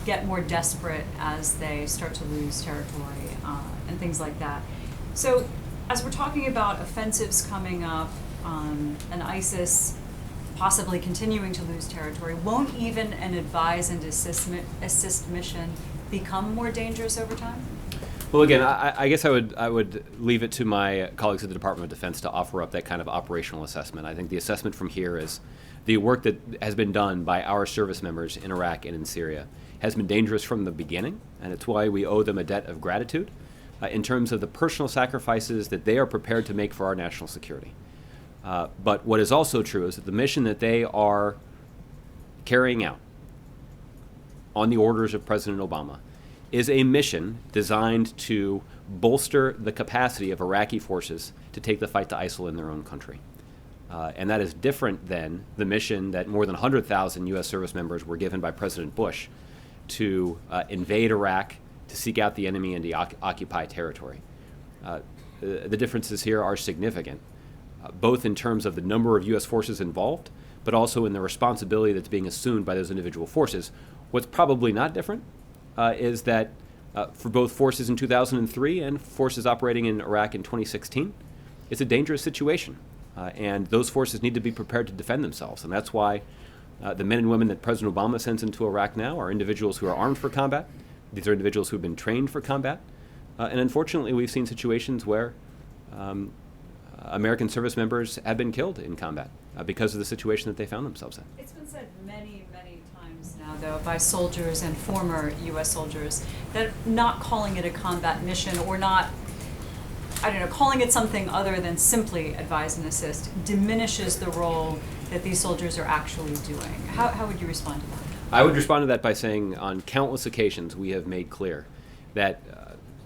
get more desperate as they start to lose territory and things like that. So as we're talking about offensives coming up and ISIS possibly continuing to lose territory, won't even an advise and assist mission become more dangerous over time? Well, again, I guess I would leave it to my colleagues at the Department of Defense to offer up that kind of operational assessment. I think the assessment from here is the work that has been done by our service members in Iraq and in Syria has been dangerous from the beginning, and it's why we owe them a debt of gratitude in terms of the personal sacrifices that they are prepared to make for our national security. But what is also true is that the mission that they are carrying out on the orders of President Obama is a mission designed to bolster the capacity of Iraqi forces to take the fight to ISIL in their own country. And that is different than the mission that more than 100,000 U.S. service members were given by President Bush to invade Iraq, to seek out the enemy, and to occupy territory. The differences here are significant, both in terms of the number of U.S. forces involved, but also in the responsibility that's being assumed by those individual forces. What's probably not different is that for both forces in 2003 and forces operating in Iraq in 2016, it's a dangerous situation. And those forces need to be prepared to defend themselves. And that's why the men and women that President Obama sends into Iraq now are individuals who are armed for combat. These are individuals who have been trained for combat. And unfortunately, we've seen situations where American service members have been killed in combat because of the situation that they found themselves in. It's been said many, many times now, though, by soldiers and former U.S. soldiers that not calling it a combat mission or not, calling it something other than simply advise and assist diminishes the role that these soldiers are actually doing. How would you respond to that? I would respond to that by saying on countless occasions we have made clear that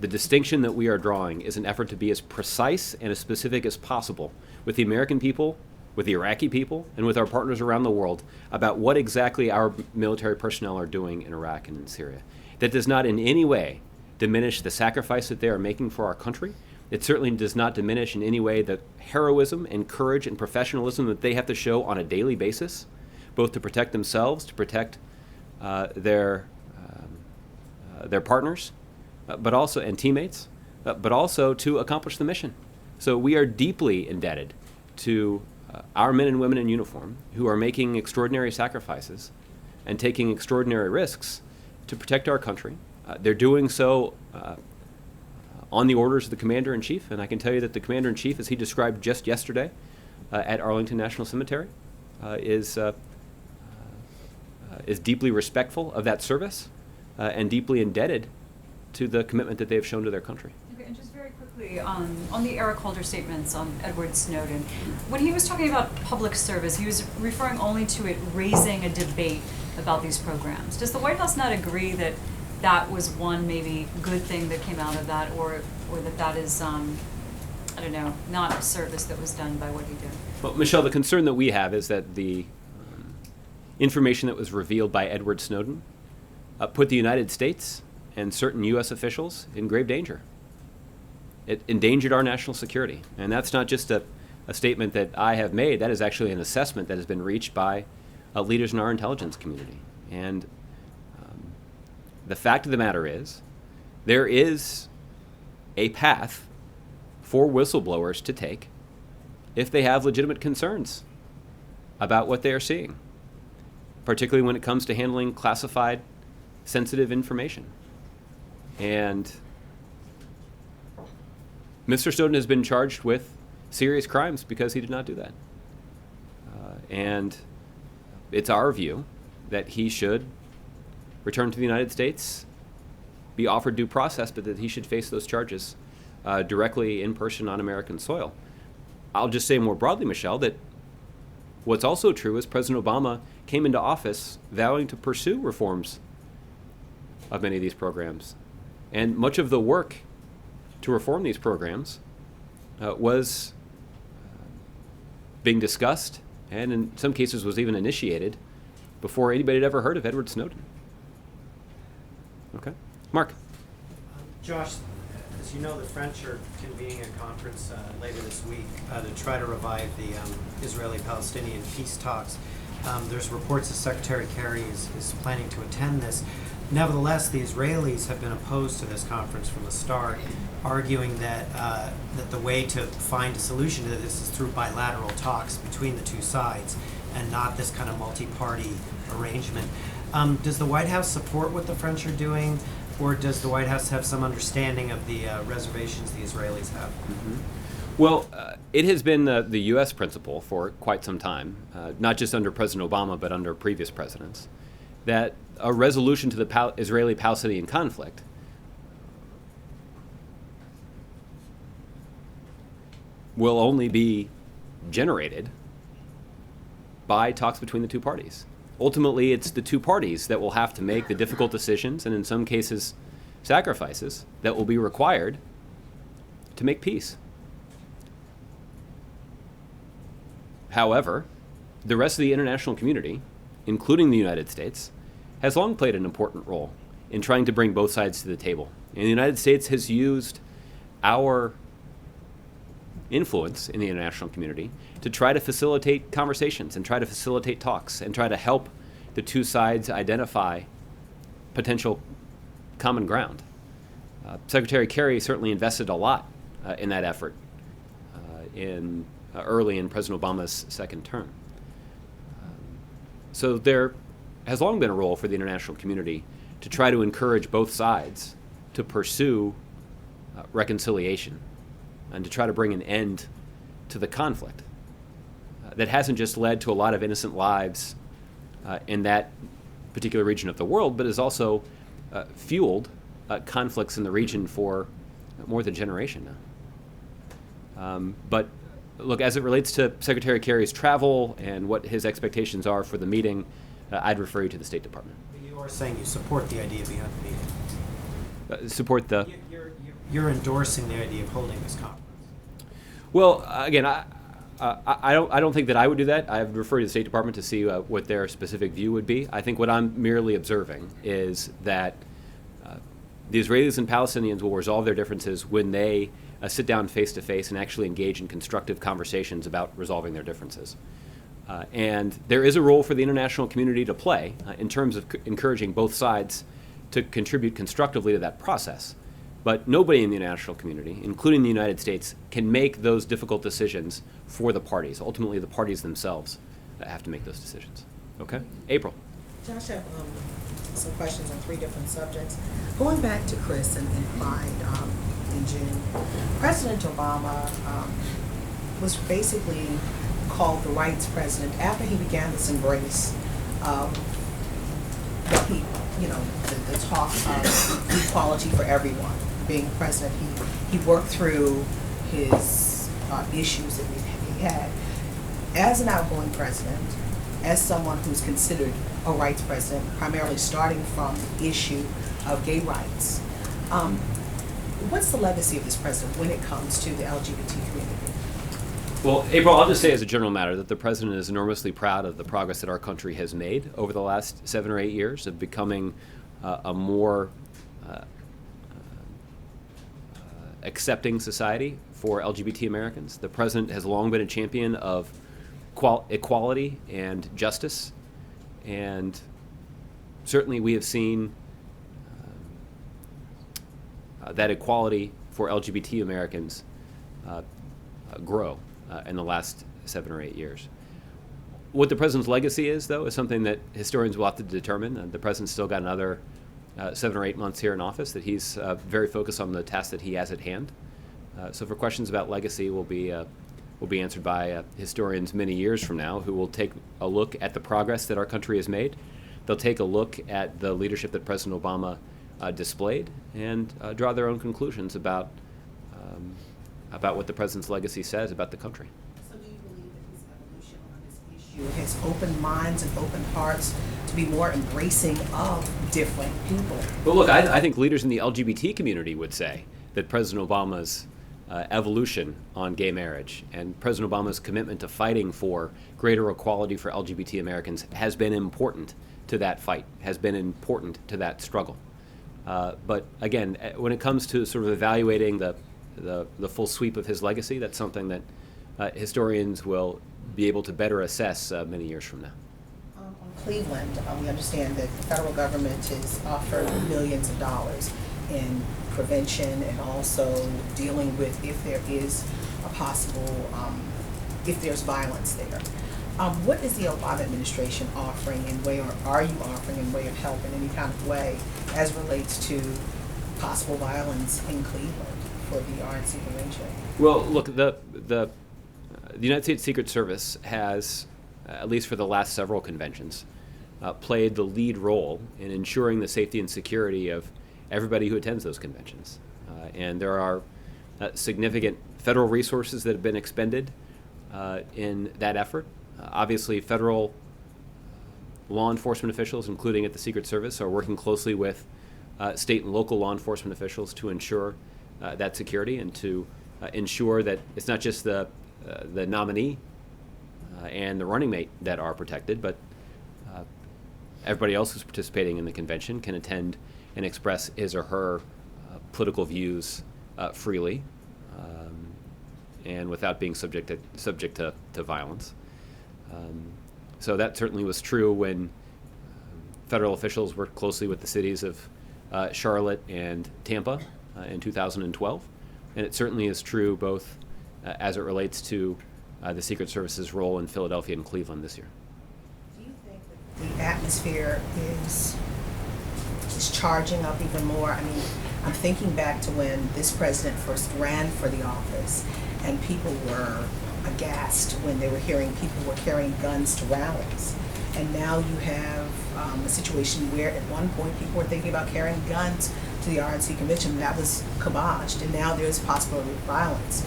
the distinction that we are drawing is an effort to be as precise and as specific as possible with the American people, with the Iraqi people, and with our partners around the world about what exactly our military personnel are doing in Iraq and in Syria. That does not in any way diminish the sacrifice that they are making for our country. It certainly does not diminish in any way the heroism and courage and professionalism that they have to show on a daily basis, both to protect themselves, to protect their partners, but also and teammates, but also to accomplish the mission. So we are deeply indebted to our men and women in uniform who are making extraordinary sacrifices and taking extraordinary risks to protect our country. They're doing so on the orders of the Commander-in-Chief, and I can tell you that the Commander-in-Chief, as he described just yesterday at Arlington National Cemetery, is deeply respectful of that service and deeply indebted to the commitment that they have shown to their country. Okay, and just very quickly, on the Eric Holder statements on Edward Snowden, when he was talking about public service, he was referring only to it raising a debate about these programs. Does the White House not agree that that was one maybe good thing that came out of that, or that is, I don't know, not a service that was done by what he did? Well, Michelle, the concern that we have is that the information that was revealed by Edward Snowden put the United States and certain U.S. officials in grave danger. It endangered our national security. And that's not just a statement that I have made. That is actually an assessment that has been reached by leaders in our intelligence community. And the fact of the matter is, there is a path for whistleblowers to take if they have legitimate concerns about what they are seeing, particularly when it comes to handling classified, sensitive information. And Mr. Snowden has been charged with serious crimes because he did not do that. And it's our view that he should return to the United States, be offered due process, but that he should face those charges directly in person on American soil. I'll just say more broadly, Michelle, that what's also true is President Obama came into office vowing to pursue reforms of many of these programs. And much of the work to reform these programs was being discussed, and in some cases was even initiated before anybody had ever heard of Edward Snowden. Okay. Mark. Josh, as you know, the French are convening a conference later this week to try to revive the Israeli-Palestinian peace talks. There's reports that Secretary Kerry is planning to attend this. Nevertheless, the Israelis have been opposed to this conference from the start, arguing that that the way to find a solution to this is through bilateral talks between the two sides and not this kind of multi-party arrangement. Does the White House support what the French are doing, or does the White House have some understanding of the reservations the Israelis have? Mm-hmm. Well, it has been the U.S. principle for quite some time, not just under President Obama, but under previous presidents, that a resolution to the Israeli-Palestinian conflict will only be generated by talks between the two parties. Ultimately, it's the two parties that will have to make the difficult decisions, and in some cases, sacrifices, that will be required to make peace. However, the rest of the international community, including the United States, has long played an important role in trying to bring both sides to the table. And the United States has used our influence in the international community to try to facilitate conversations and try to facilitate talks and try to help the two sides identify potential common ground. Secretary Kerry certainly invested a lot in that effort early in President Obama's second term. So there has long been a role for the international community to try to encourage both sides to pursue reconciliation and to try to bring an end to the conflict that hasn't just led to a lot of innocent lives in that particular region of the world, but has also fueled conflicts in the region for more than a generation now. But look, as it relates to Secretary Kerry's travel and what his expectations are for the meeting, I'd refer you to the State Department. You are saying you support the idea behind the meeting. Support the... You're endorsing the idea of holding this conference. Well, again, I don't think that I would do that. I would refer to the State Department to see what their specific view would be. I think what I'm merely observing is that the Israelis and Palestinians will resolve their differences when they sit down face to face and actually engage in constructive conversations about resolving their differences. And there is a role for the international community to play in terms of encouraging both sides to contribute constructively to that process. But nobody in the international community, including the United States, can make those difficult decisions for the parties. Ultimately, the parties themselves have to make those decisions. Okay? April. Josh, I have some questions on 3 different subjects. Going back to Chris and Pride in June, President Obama was basically called the rights president after he began this embrace of what he, the talk of equality for everyone. Being president, he worked through his issues that he had. As an outgoing president, as someone who's considered a rights president, primarily starting from the issue of gay rights, what's the legacy of this president when it comes to the LGBT community? Well, April, I'll just say as a general matter that the president is enormously proud of the progress that our country has made over the last 7 or 8 years of becoming a more accepting society for LGBT Americans. The president has long been a champion of equality and justice, and certainly we have seen that equality for LGBT Americans grow in the last 7 or 8 years. What the president's legacy is, though, is something that historians will have to determine. The president's still got another 7 or 8 months here in office, that he's very focused on the task that he has at hand. So for questions about legacy will be answered by historians many years from now, who will take a look at the progress that our country has made. They'll take a look at the leadership that President Obama displayed and draw their own conclusions about what the president's legacy says about the country. So do you believe that his evolution on this issue has opened minds and opened hearts to be more embracing of different people? Well, look, I think leaders in the LGBT community would say that President Obama's evolution on gay marriage and President Obama's commitment to fighting for greater equality for LGBT Americans has been important to that fight, has been important to that struggle. But again, when it comes to sort of evaluating the full sweep of his legacy, that's something that historians will be able to better assess many years from now. On Cleveland, we understand that the federal government has offered millions of dollars in prevention and also dealing with if there is a possible, if there's violence there. What is the Obama administration offering in way, or are you offering in way of help in any kind of way as relates to possible violence in Cleveland for the RNC convention? Well, look, the United States Secret Service has, at least for the last several conventions, played the lead role in ensuring the safety and security of everybody who attends those conventions. And there are significant federal resources that have been expended in that effort. Obviously, federal law enforcement officials, including at the Secret Service, are working closely with state and local law enforcement officials to ensure that security and to ensure that it's not just the nominee and the running mate that are protected, but everybody else who's participating in the convention can attend and express his or her political views freely and without being subject to violence. So that certainly was true when federal officials worked closely with the cities of Charlotte and Tampa in 2012. And it certainly is true both as it relates to the Secret Service's role in Philadelphia and Cleveland this year. Do you think that the atmosphere is charging up even more? I mean, I'm thinking back to when this president first ran for the office, and people were aghast when they were hearing people were carrying guns to rallies. And now you have a situation where at one point people were thinking about carrying guns to the RNC convention, and that was kiboshed, and now there's possibility of violence.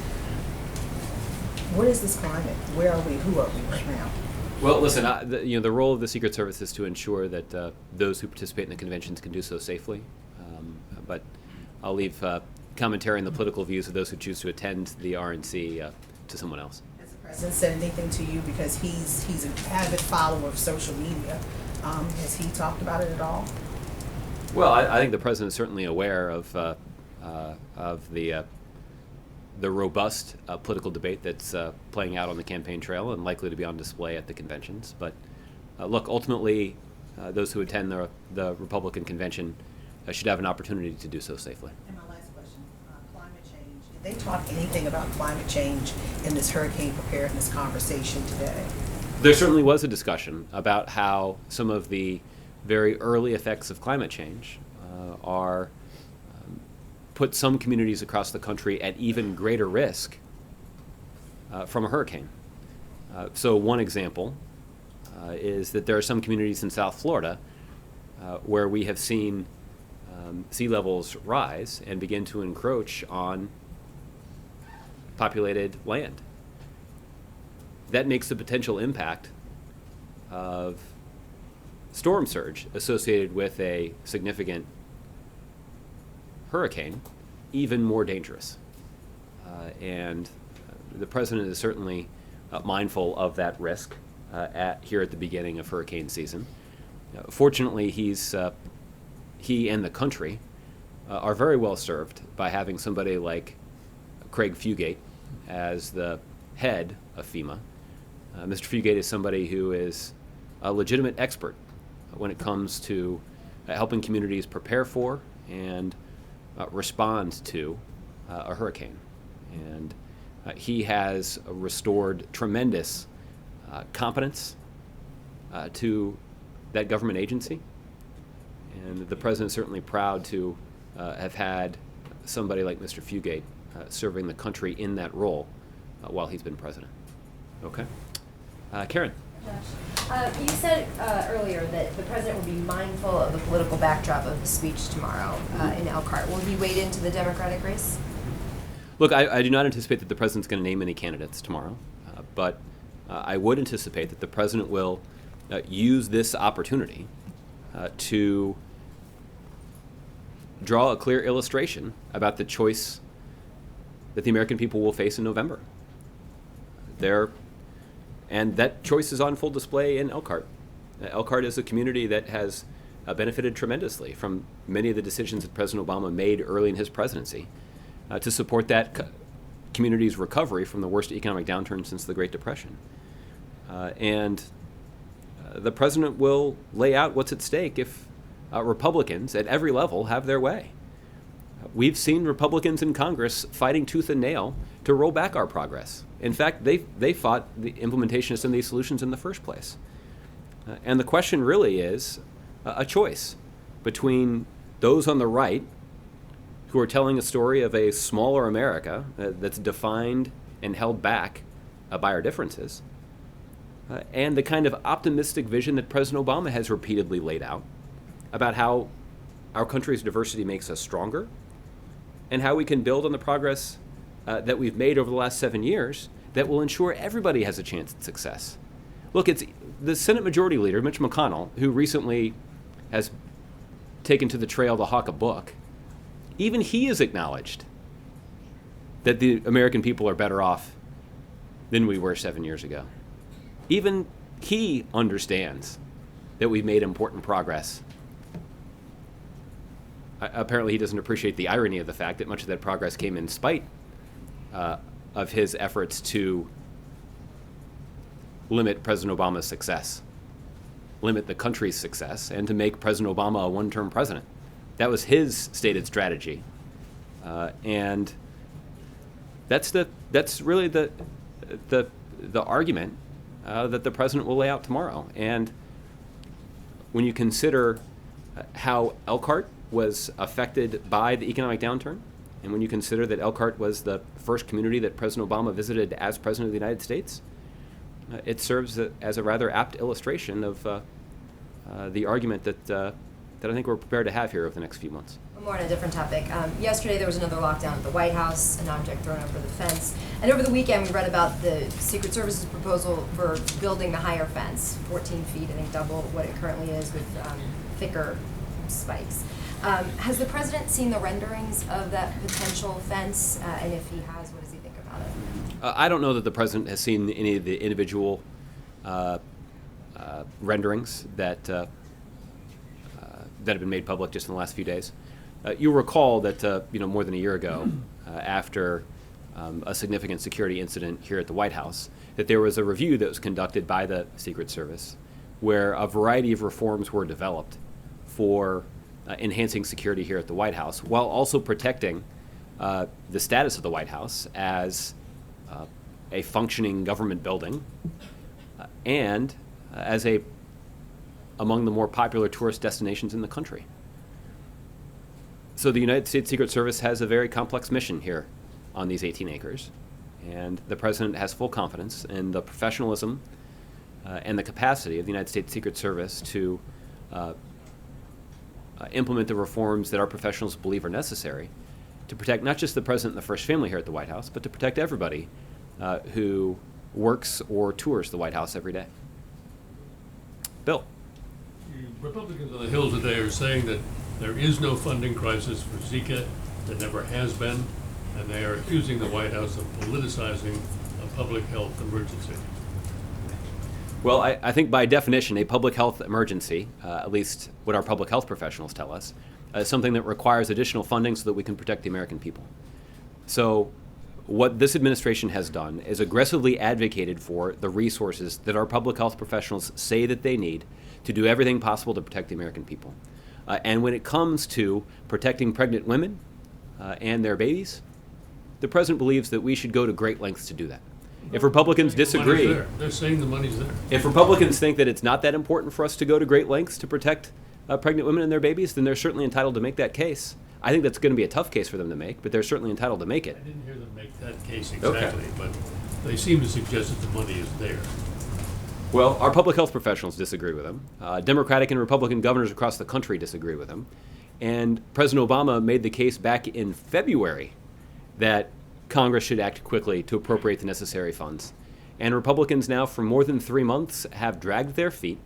What is this climate? Where are we? Who are we right now? Well, listen, the role of the Secret Service is to ensure that those who participate in the conventions can do so safely. But I'll leave commentary on the political views of those who choose to attend the RNC to someone else. Has the president said anything to you, because he's an avid follower of social media? Has he talked about it at all? Well, I think the president is certainly aware of the robust political debate that's playing out on the campaign trail and likely to be on display at the conventions. But look, ultimately, those who attend the Republican convention should have an opportunity to do so safely. And my last question, climate change. Did they talk anything about climate change in this hurricane preparedness conversation today? There certainly was a discussion about how some of the very early effects of climate change are put some communities across the country at even greater risk from a hurricane. So one example is that there are some communities in South Florida where we have seen sea levels rise and begin to encroach on populated land. That makes the potential impact of storm surge associated with a significant hurricane even more dangerous. And the president is certainly mindful of that risk here at the beginning of hurricane season. Fortunately, he and the country are very well served by having somebody like Craig Fugate as the head of FEMA. Mr. Fugate is somebody who is a legitimate expert when it comes to helping communities prepare for and respond to a hurricane. And he has restored tremendous competence to that government agency. And the president is certainly proud to have had somebody like Mr. Fugate serving the country in that role while he's been president. Okay. Karen. Josh, you said earlier that the president will be mindful of the political backdrop of the speech tomorrow in Elkhart. Will he wade into the Democratic race? Look, I do not anticipate that the president's going to name any candidates tomorrow, but I would anticipate that the president will use this opportunity to draw a clear illustration about the choice that the American people will face in November. And that choice is on full display in Elkhart. Elkhart is a community that has benefited tremendously from many of the decisions that President Obama made early in his presidency to support that community's recovery from the worst economic downturn since the Great Depression. And the president will lay out what's at stake if Republicans at every level have their way. We've seen Republicans in Congress fighting tooth and nail to roll back our progress. In fact, they fought the implementation of some of these solutions in the first place. And the question really is a choice between those on the right who are telling a story of a smaller America that's defined and held back by our differences, and the kind of optimistic vision that President Obama has repeatedly laid out about how our country's diversity makes us stronger and how we can build on the progress that we've made over the last 7 years that will ensure everybody has a chance at success. Look, it's the Senate Majority Leader, Mitch McConnell, who recently has taken to the trail to hawk a book. Even he has acknowledged that the American people are better off than we were 7 years ago. Even he understands that we've made important progress. Apparently, he doesn't appreciate the irony of the fact that much of that progress came in spite of his efforts to limit President Obama's success, limit the country's success, and to make President Obama a one-term president. That was his stated strategy, and that's really the argument that the president will lay out tomorrow. And when you consider how Elkhart was affected by the economic downturn, and when you consider that Elkhart was the first community that President Obama visited as President of the United States, it serves as a rather apt illustration of the argument that I think we're prepared to have here over the next few months. More on a different topic. Yesterday there was another lockdown at the White House, an object thrown over the fence. And over the weekend we read about the Secret Service's proposal for building the higher fence, 14 feet, I think double what it currently is, with thicker spikes. Has the president seen the renderings of that potential fence? And if he has, what does he think about it? I don't know that the president has seen any of the individual renderings that have been made public just in the last few days. You'll recall that more than a year ago, after a significant security incident here at the White House, that there was a review that was conducted by the Secret Service where a variety of reforms were developed for enhancing security here at the White House, while also protecting the status of the White House as a functioning government building and as a among the more popular tourist destinations in the country. So the United States Secret Service has a very complex mission here on these 18 acres, and the President has full confidence in the professionalism and the capacity of the United States Secret Service to implement the reforms that our professionals believe are necessary to protect not just the President and the First Family here at the White House, but to protect everybody who works or tours the White House every day. Bill. The Republicans on the Hill today are saying that there is no funding crisis for Zika, there never has been, and they are accusing the White House of politicizing a public health emergency. Well, I think by definition, a public health emergency, at least what our public health professionals tell us, is something that requires additional funding so that we can protect the American people. So what this administration has done is aggressively advocated for the resources that our public health professionals say that they need to do everything possible to protect the American people. And when it comes to protecting pregnant women and their babies, the President believes that we should go to great lengths to do that. If Republicans disagree, They're saying the money's there. if Republicans think that it's not that important for us to go to great lengths to protect pregnant women and their babies, then they're certainly entitled to make that case. I think that's going to be a tough case for them to make, but they're certainly entitled to make it. I didn't hear them make that case exactly, but they seem to suggest that the money is there. Well, our public health professionals disagree with him. Democratic and Republican governors across the country disagree with him. And President Obama made the case back in February that Congress should act quickly to appropriate the necessary funds. And Republicans now, for more than 3 months, have dragged their feet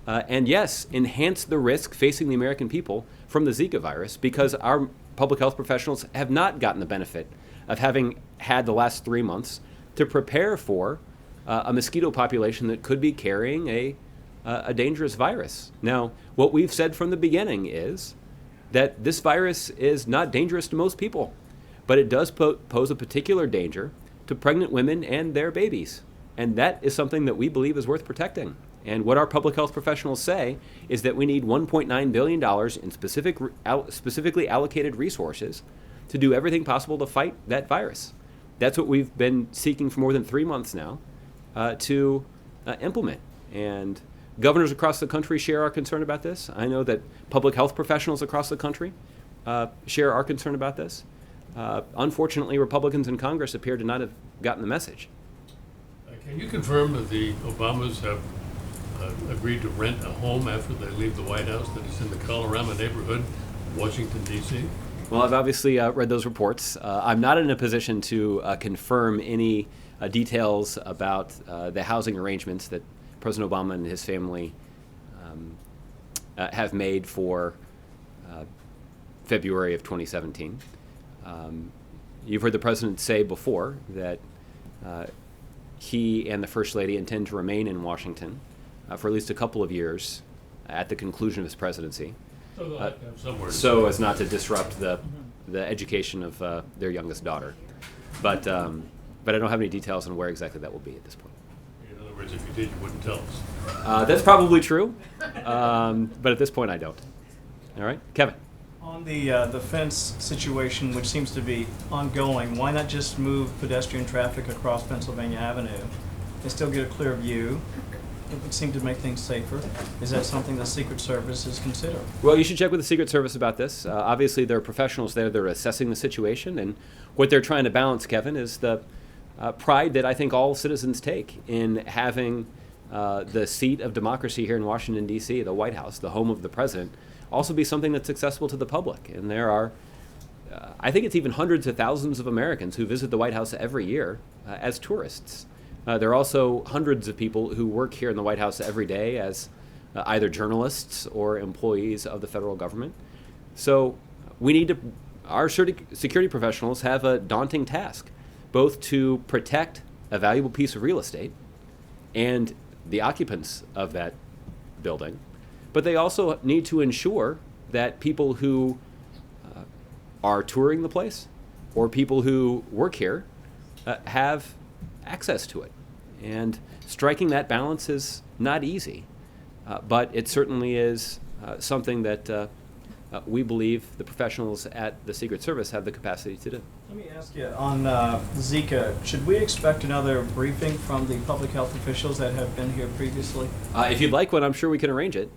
and, yes, enhanced the risk facing the American people from the Zika virus because our public health professionals have not gotten the benefit of having had the last 3 months to prepare for a mosquito population that could be carrying a dangerous virus. Now, what we've said from the beginning is that this virus is not dangerous to most people, but it does pose a particular danger to pregnant women and their babies. And that is something that we believe is worth protecting. And what our public health professionals say is that we need $1.9 billion in specifically allocated resources to do everything possible to fight that virus. That's what we've been seeking for more than 3 months now to implement. And governors across the country share our concern about this. I know that public health professionals across the country share our concern about this. Unfortunately, Republicans in Congress appear to not have gotten the message. Can you confirm that the Obamas have agreed to rent a home after they leave the White House that is in the Colorado neighborhood, Washington, D.C.? Well, I've obviously read those reports. I'm not in a position to confirm any details about the housing arrangements that President Obama and his family have made for February of 2017. You've heard the President say before that he and the First Lady intend to remain in Washington for at least a couple of years at the conclusion of his presidency. So they'll have to have somewhere to So stay. as not to disrupt the education of their youngest daughter. But I don't have any details on where exactly that will be at this point. In other words, if you did, you wouldn't tell us. That's probably true, but at this point I don't. All right, Kevin. On the fence situation, which seems to be ongoing, why not just move pedestrian traffic across Pennsylvania Avenue and still get a clear view? It would seem to make things safer. Is that something the Secret Service is considering? Well, you should check with the Secret Service about this. Obviously, there are professionals there that are assessing the situation, and what they're trying to balance, Kevin, is the pride that I think all citizens take in having the seat of democracy here in Washington, D.C., the White House, the home of the president, also be something that's accessible to the public. And there are, I think it's even hundreds of thousands of Americans who visit the White House every year as tourists. There are also hundreds of people who work here in the White House every day as either journalists or employees of the federal government. So we need to, our security professionals have a daunting task, both to protect a valuable piece of real estate and the occupants of that building, but they also need to ensure that people who are touring the place or people who work here have access to it. And striking that balance is not easy, but it certainly is something that we believe the professionals at the Secret Service have the capacity to do. Let me ask you, on Zika, should we expect another briefing from the public health officials that have been here previously? If you'd like one, I'm sure we can arrange it.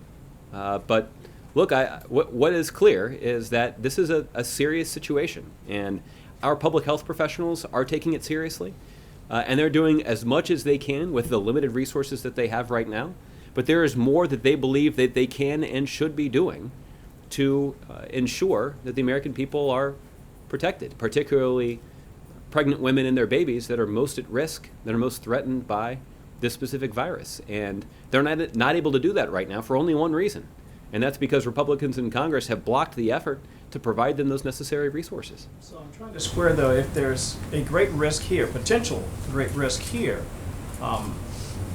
But look, what is clear is that this is a serious situation, and our public health professionals are taking it seriously, and they're doing as much as they can with the limited resources that they have right now. But there is more that they believe that they can and should be doing to ensure that the American people are protected, particularly pregnant women and their babies that are most at risk, that are most threatened by this specific virus. And they're not able to do that right now for only one reason, and that's because Republicans in Congress have blocked the effort to provide them those necessary resources. So I'm trying to square, though, if there's a great risk here, potential great risk here,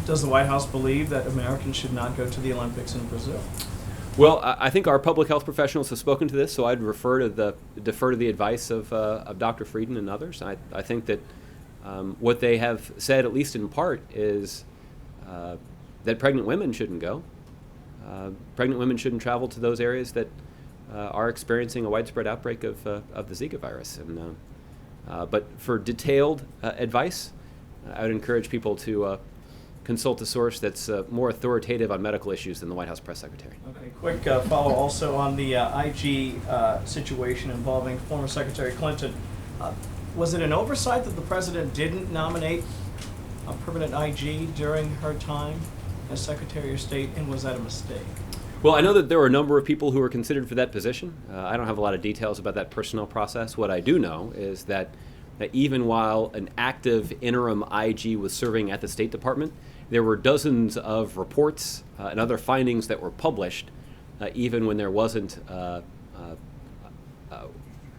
does the White House believe that Americans should not go to the Olympics in Brazil? Well, I think our public health professionals have spoken to this, so I'd defer to the advice of Dr. Frieden and others. I think that what they have said, at least in part, is that pregnant women shouldn't go. Pregnant women shouldn't travel to those areas that are experiencing a widespread outbreak of the Zika virus. And but for detailed advice, I would encourage people to consult a source that's more authoritative on medical issues than the White House press secretary. Okay, quick follow also on the IG situation involving former Secretary Clinton. Was it an oversight that the president didn't nominate a permanent IG during her time as Secretary of State, and was that a mistake? Well, I know that there were a number of people who were considered for that position. I don't have a lot of details about that personnel process. What I do know is that even while an active interim IG was serving at the State Department, there were dozens of reports and other findings that were published, even when there wasn't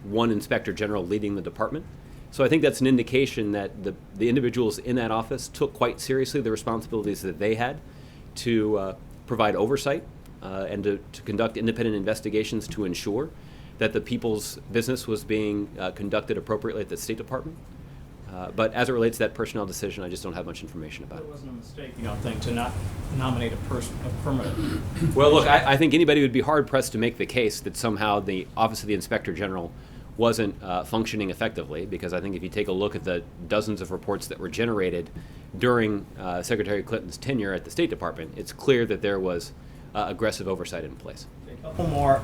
one inspector general leading the department. So I think that's an indication that the individuals in that office took quite seriously the responsibilities that they had to provide oversight and to conduct independent investigations to ensure that the people's business was being conducted appropriately at the State Department. But as it relates to that personnel decision, I just don't have much information about it. It wasn't a mistake, you don't think, to not nominate a permanent? Well, look, I think anybody would be hard-pressed to make the case that somehow the Office of the Inspector General wasn't functioning effectively, because I think if you take a look at the dozens of reports that were generated during Secretary Clinton's tenure at the State Department, it's clear that there was aggressive oversight in place. A couple more.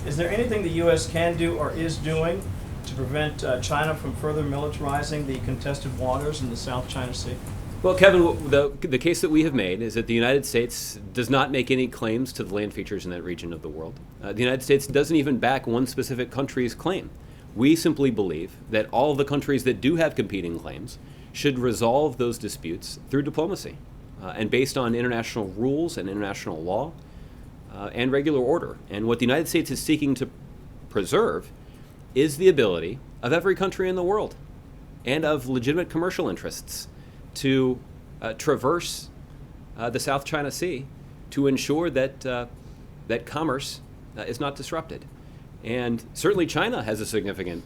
Is there anything the U.S. can do or is doing to prevent China from further militarizing the contested waters in the South China Sea? Well, Kevin, the case that we have made is that the United States does not make any claims to the land features in that region of the world. The United States doesn't even back one specific country's claim. We simply believe that all of the countries that do have competing claims should resolve those disputes through diplomacy and based on international rules and international law and regular order. And what the United States is seeking to preserve is the ability of every country in the world and of legitimate commercial interests to traverse the South China Sea to ensure that that commerce is not disrupted. And certainly China has a significant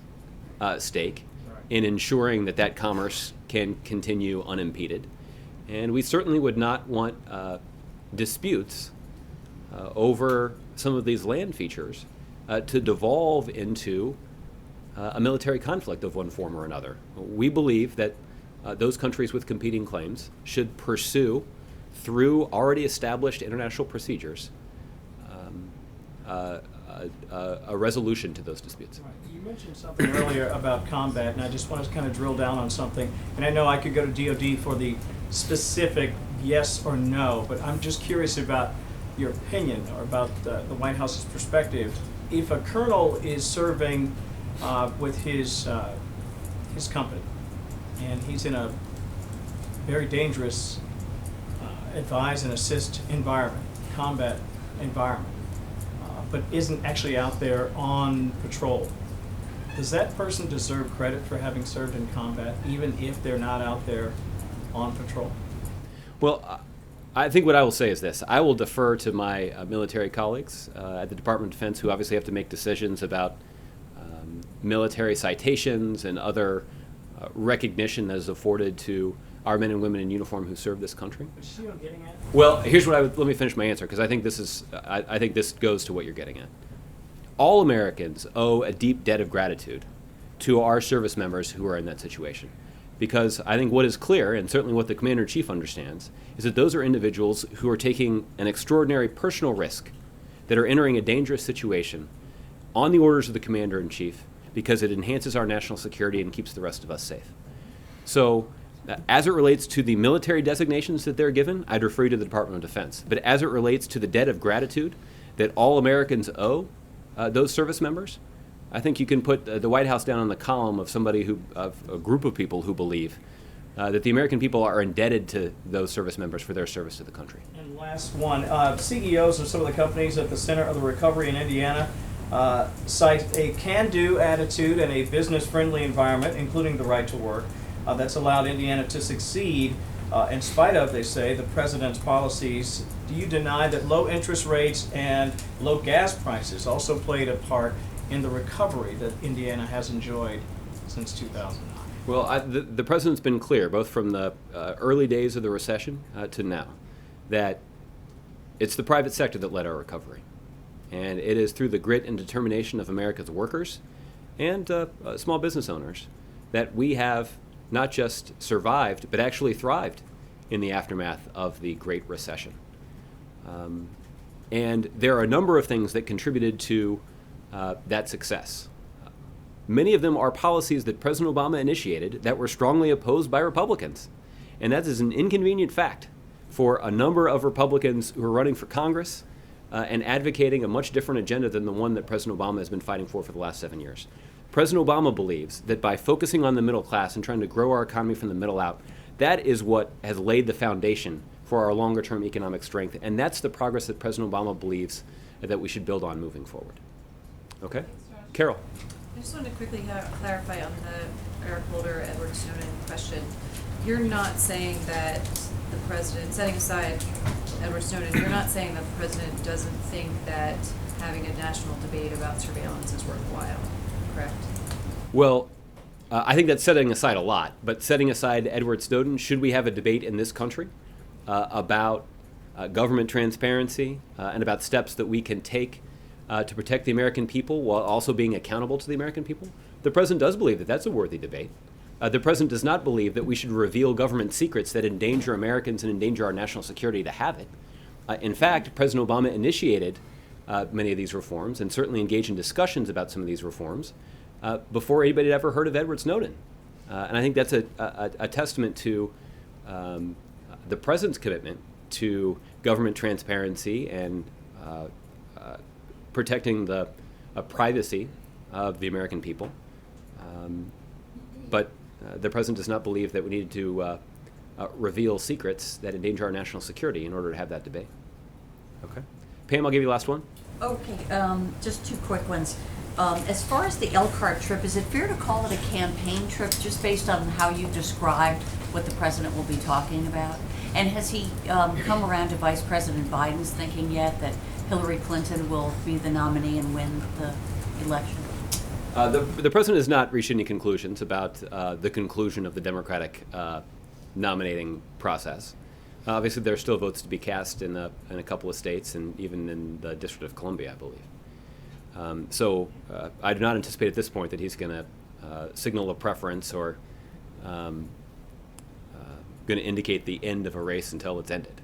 stake in ensuring that that commerce can continue unimpeded. And we certainly would not want disputes over some of these land features to devolve into a military conflict of one form or another. We believe that those countries with competing claims should pursue, through already established international procedures, a resolution to those disputes. Right. You mentioned something earlier about combat, and I just wanted to kind of drill down on something. And I know I could go to DOD for the specific yes or no, but I'm just curious about your opinion or about the White House's perspective. If a colonel is serving with his company, and he's in a very dangerous advise and assist environment, combat environment, but isn't actually out there on patrol, does that person deserve credit for having served in combat, even if they're not out there on patrol? Well, I think what I will say is this. I will defer to my military colleagues at the Department of Defense, who obviously have to make decisions about military citations and other recognition that is afforded to our men and women in uniform who serve this country. But you see what I'm getting at? Well, here's what let me finish my answer, because I think this is, I think this goes to what you're getting at. All Americans owe a deep debt of gratitude to our service members who are in that situation. Because I think what is clear, and certainly what the Commander-in-Chief understands, is that those are individuals who are taking an extraordinary personal risk that are entering a dangerous situation on the orders of the Commander-in-Chief because it enhances our national security and keeps the rest of us safe. So, as it relates to the military designations that they're given, I'd refer you to the Department of Defense. But as it relates to the debt of gratitude that all Americans owe those service members, I think you can put the White House down on the column of of a group of people who believe that the American people are indebted to those service members for their service to the country. And last one, CEOs of some of the companies at the center of the recovery in Indiana cite a can-do attitude and a business-friendly environment, including the right to work, that's allowed Indiana to succeed in spite of, they say, the president's policies. Do you deny that low interest rates and low gas prices also played a part in the recovery that Indiana has enjoyed since 2009? Well, the president's been clear, both from the early days of the recession to now, that it's the private sector that led our recovery. And it is through the grit and determination of America's workers and small business owners that we have not just survived, but actually thrived in the aftermath of the Great Recession. And there are a number of things that contributed to that success. Many of them are policies that President Obama initiated that were strongly opposed by Republicans. And that is an inconvenient fact for a number of Republicans who are running for Congress and advocating a much different agenda than the one that President Obama has been fighting for the last 7 years. President Obama believes that by focusing on the middle class and trying to grow our economy from the middle out, that is what has laid the foundation for our longer-term economic strength. And that's the progress that President Obama believes that we should build on moving forward. Okay? Carol. I just wanted to quickly clarify on the Eric Holder, Edward Snowden question. You're not saying that the president, setting aside Edward Snowden, you're not saying that the president doesn't think that having a national debate about surveillance is worthwhile, correct? Well, I think that's setting aside a lot, but setting aside Edward Snowden, should we have a debate in this country about government transparency and about steps that we can take to protect the American people while also being accountable to the American people? The president does believe that that's a worthy debate. The president does not believe that we should reveal government secrets that endanger Americans and endanger our national security to have it. In fact, President Obama initiated many of these reforms and certainly engaged in discussions about some of these reforms before anybody had ever heard of Edward Snowden. And I think that's a testament to the president's commitment to government transparency and protecting the privacy of the American people. But the president does not believe that we need to reveal secrets that endanger our national security in order to have that debate. Okay. Pam, I'll give you the last one. Okay, just two quick ones. As far as the Elkhart trip, is it fair to call it a campaign trip just based on how you described what the president will be talking about? And has he come around to Vice President Biden's thinking yet that Hillary Clinton will be the nominee and win the election? The president has not reached any conclusions about the conclusion of the Democratic nominating process. Obviously, there are still votes to be cast in a couple of states and even in the District of Columbia, I believe. So I do not anticipate at this point that he's going to signal a preference or going to indicate the end of a race until it's ended.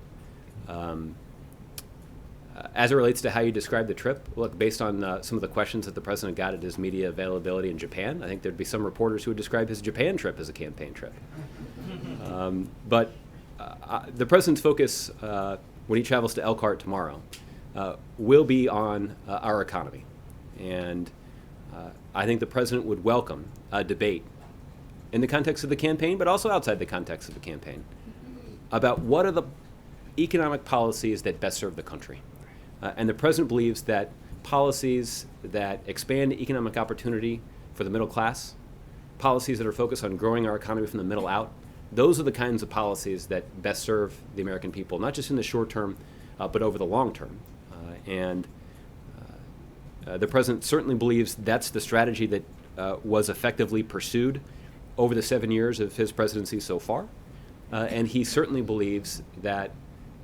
As it relates to how you describe the trip, look, based on some of the questions that the president got at his media availability in Japan, I think there'd be some reporters who would describe his Japan trip as a campaign trip. But the president's focus when he travels to Elkhart tomorrow will be on our economy. And I think the president would welcome a debate in the context of the campaign, but also outside the context of the campaign, about what are the economic policies that best serve the country. And the president believes that policies that expand economic opportunity for the middle class, policies that are focused on growing our economy from the middle out, those are the kinds of policies that best serve the American people, not just in the short term, but over the long term. And the president certainly believes that's the strategy that was effectively pursued over the 7 years of his presidency so far. And he certainly believes that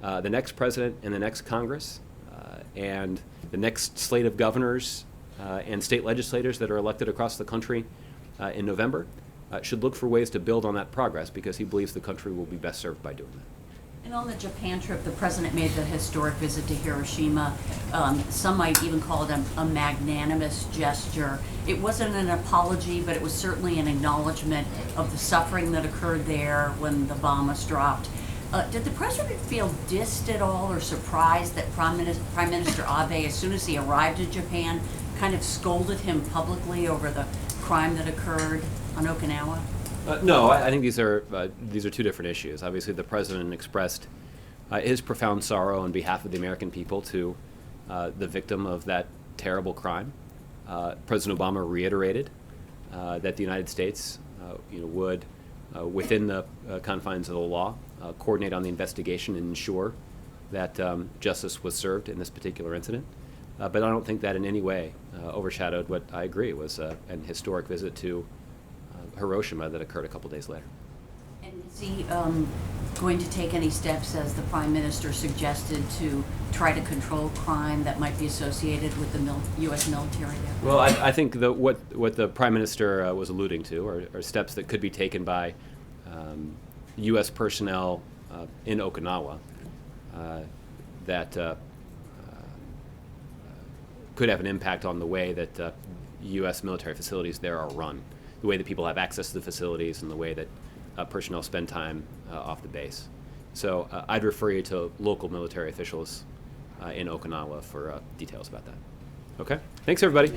the next president and the next Congress and the next slate of governors and state legislators that are elected across the country in November should look for ways to build on that progress, because he believes the country will be best served by doing that. And on the Japan trip, the president made the historic visit to Hiroshima. Some might even call it a magnanimous gesture. It wasn't an apology, but it was certainly an acknowledgement of the suffering that occurred there when the bombs dropped. Did the president feel dissed at all or surprised that Prime Minister Abe, as soon as he arrived in Japan, kind of scolded him publicly over the crime that occurred on Okinawa? No, I think these are two different issues. Obviously, the president expressed his profound sorrow on behalf of the American people to the victim of that terrible crime. President Obama reiterated that the United States, would, within the confines of the law, coordinate on the investigation and ensure that justice was served in this particular incident. But I don't think that in any way overshadowed what I agree was an historic visit to Hiroshima that occurred a couple days later. And is he going to take any steps, as the Prime Minister suggested, to try to control crime that might be associated with the U.S. military there? Well, I think what the Prime Minister was alluding to are steps that could be taken by U.S. personnel in Okinawa that could have an impact on the way that U.S. military facilities there are run, the way that people have access to the facilities, and the way that personnel spend time off the base. So I'd refer you to local military officials in Okinawa for details about that. Okay? Thanks, everybody.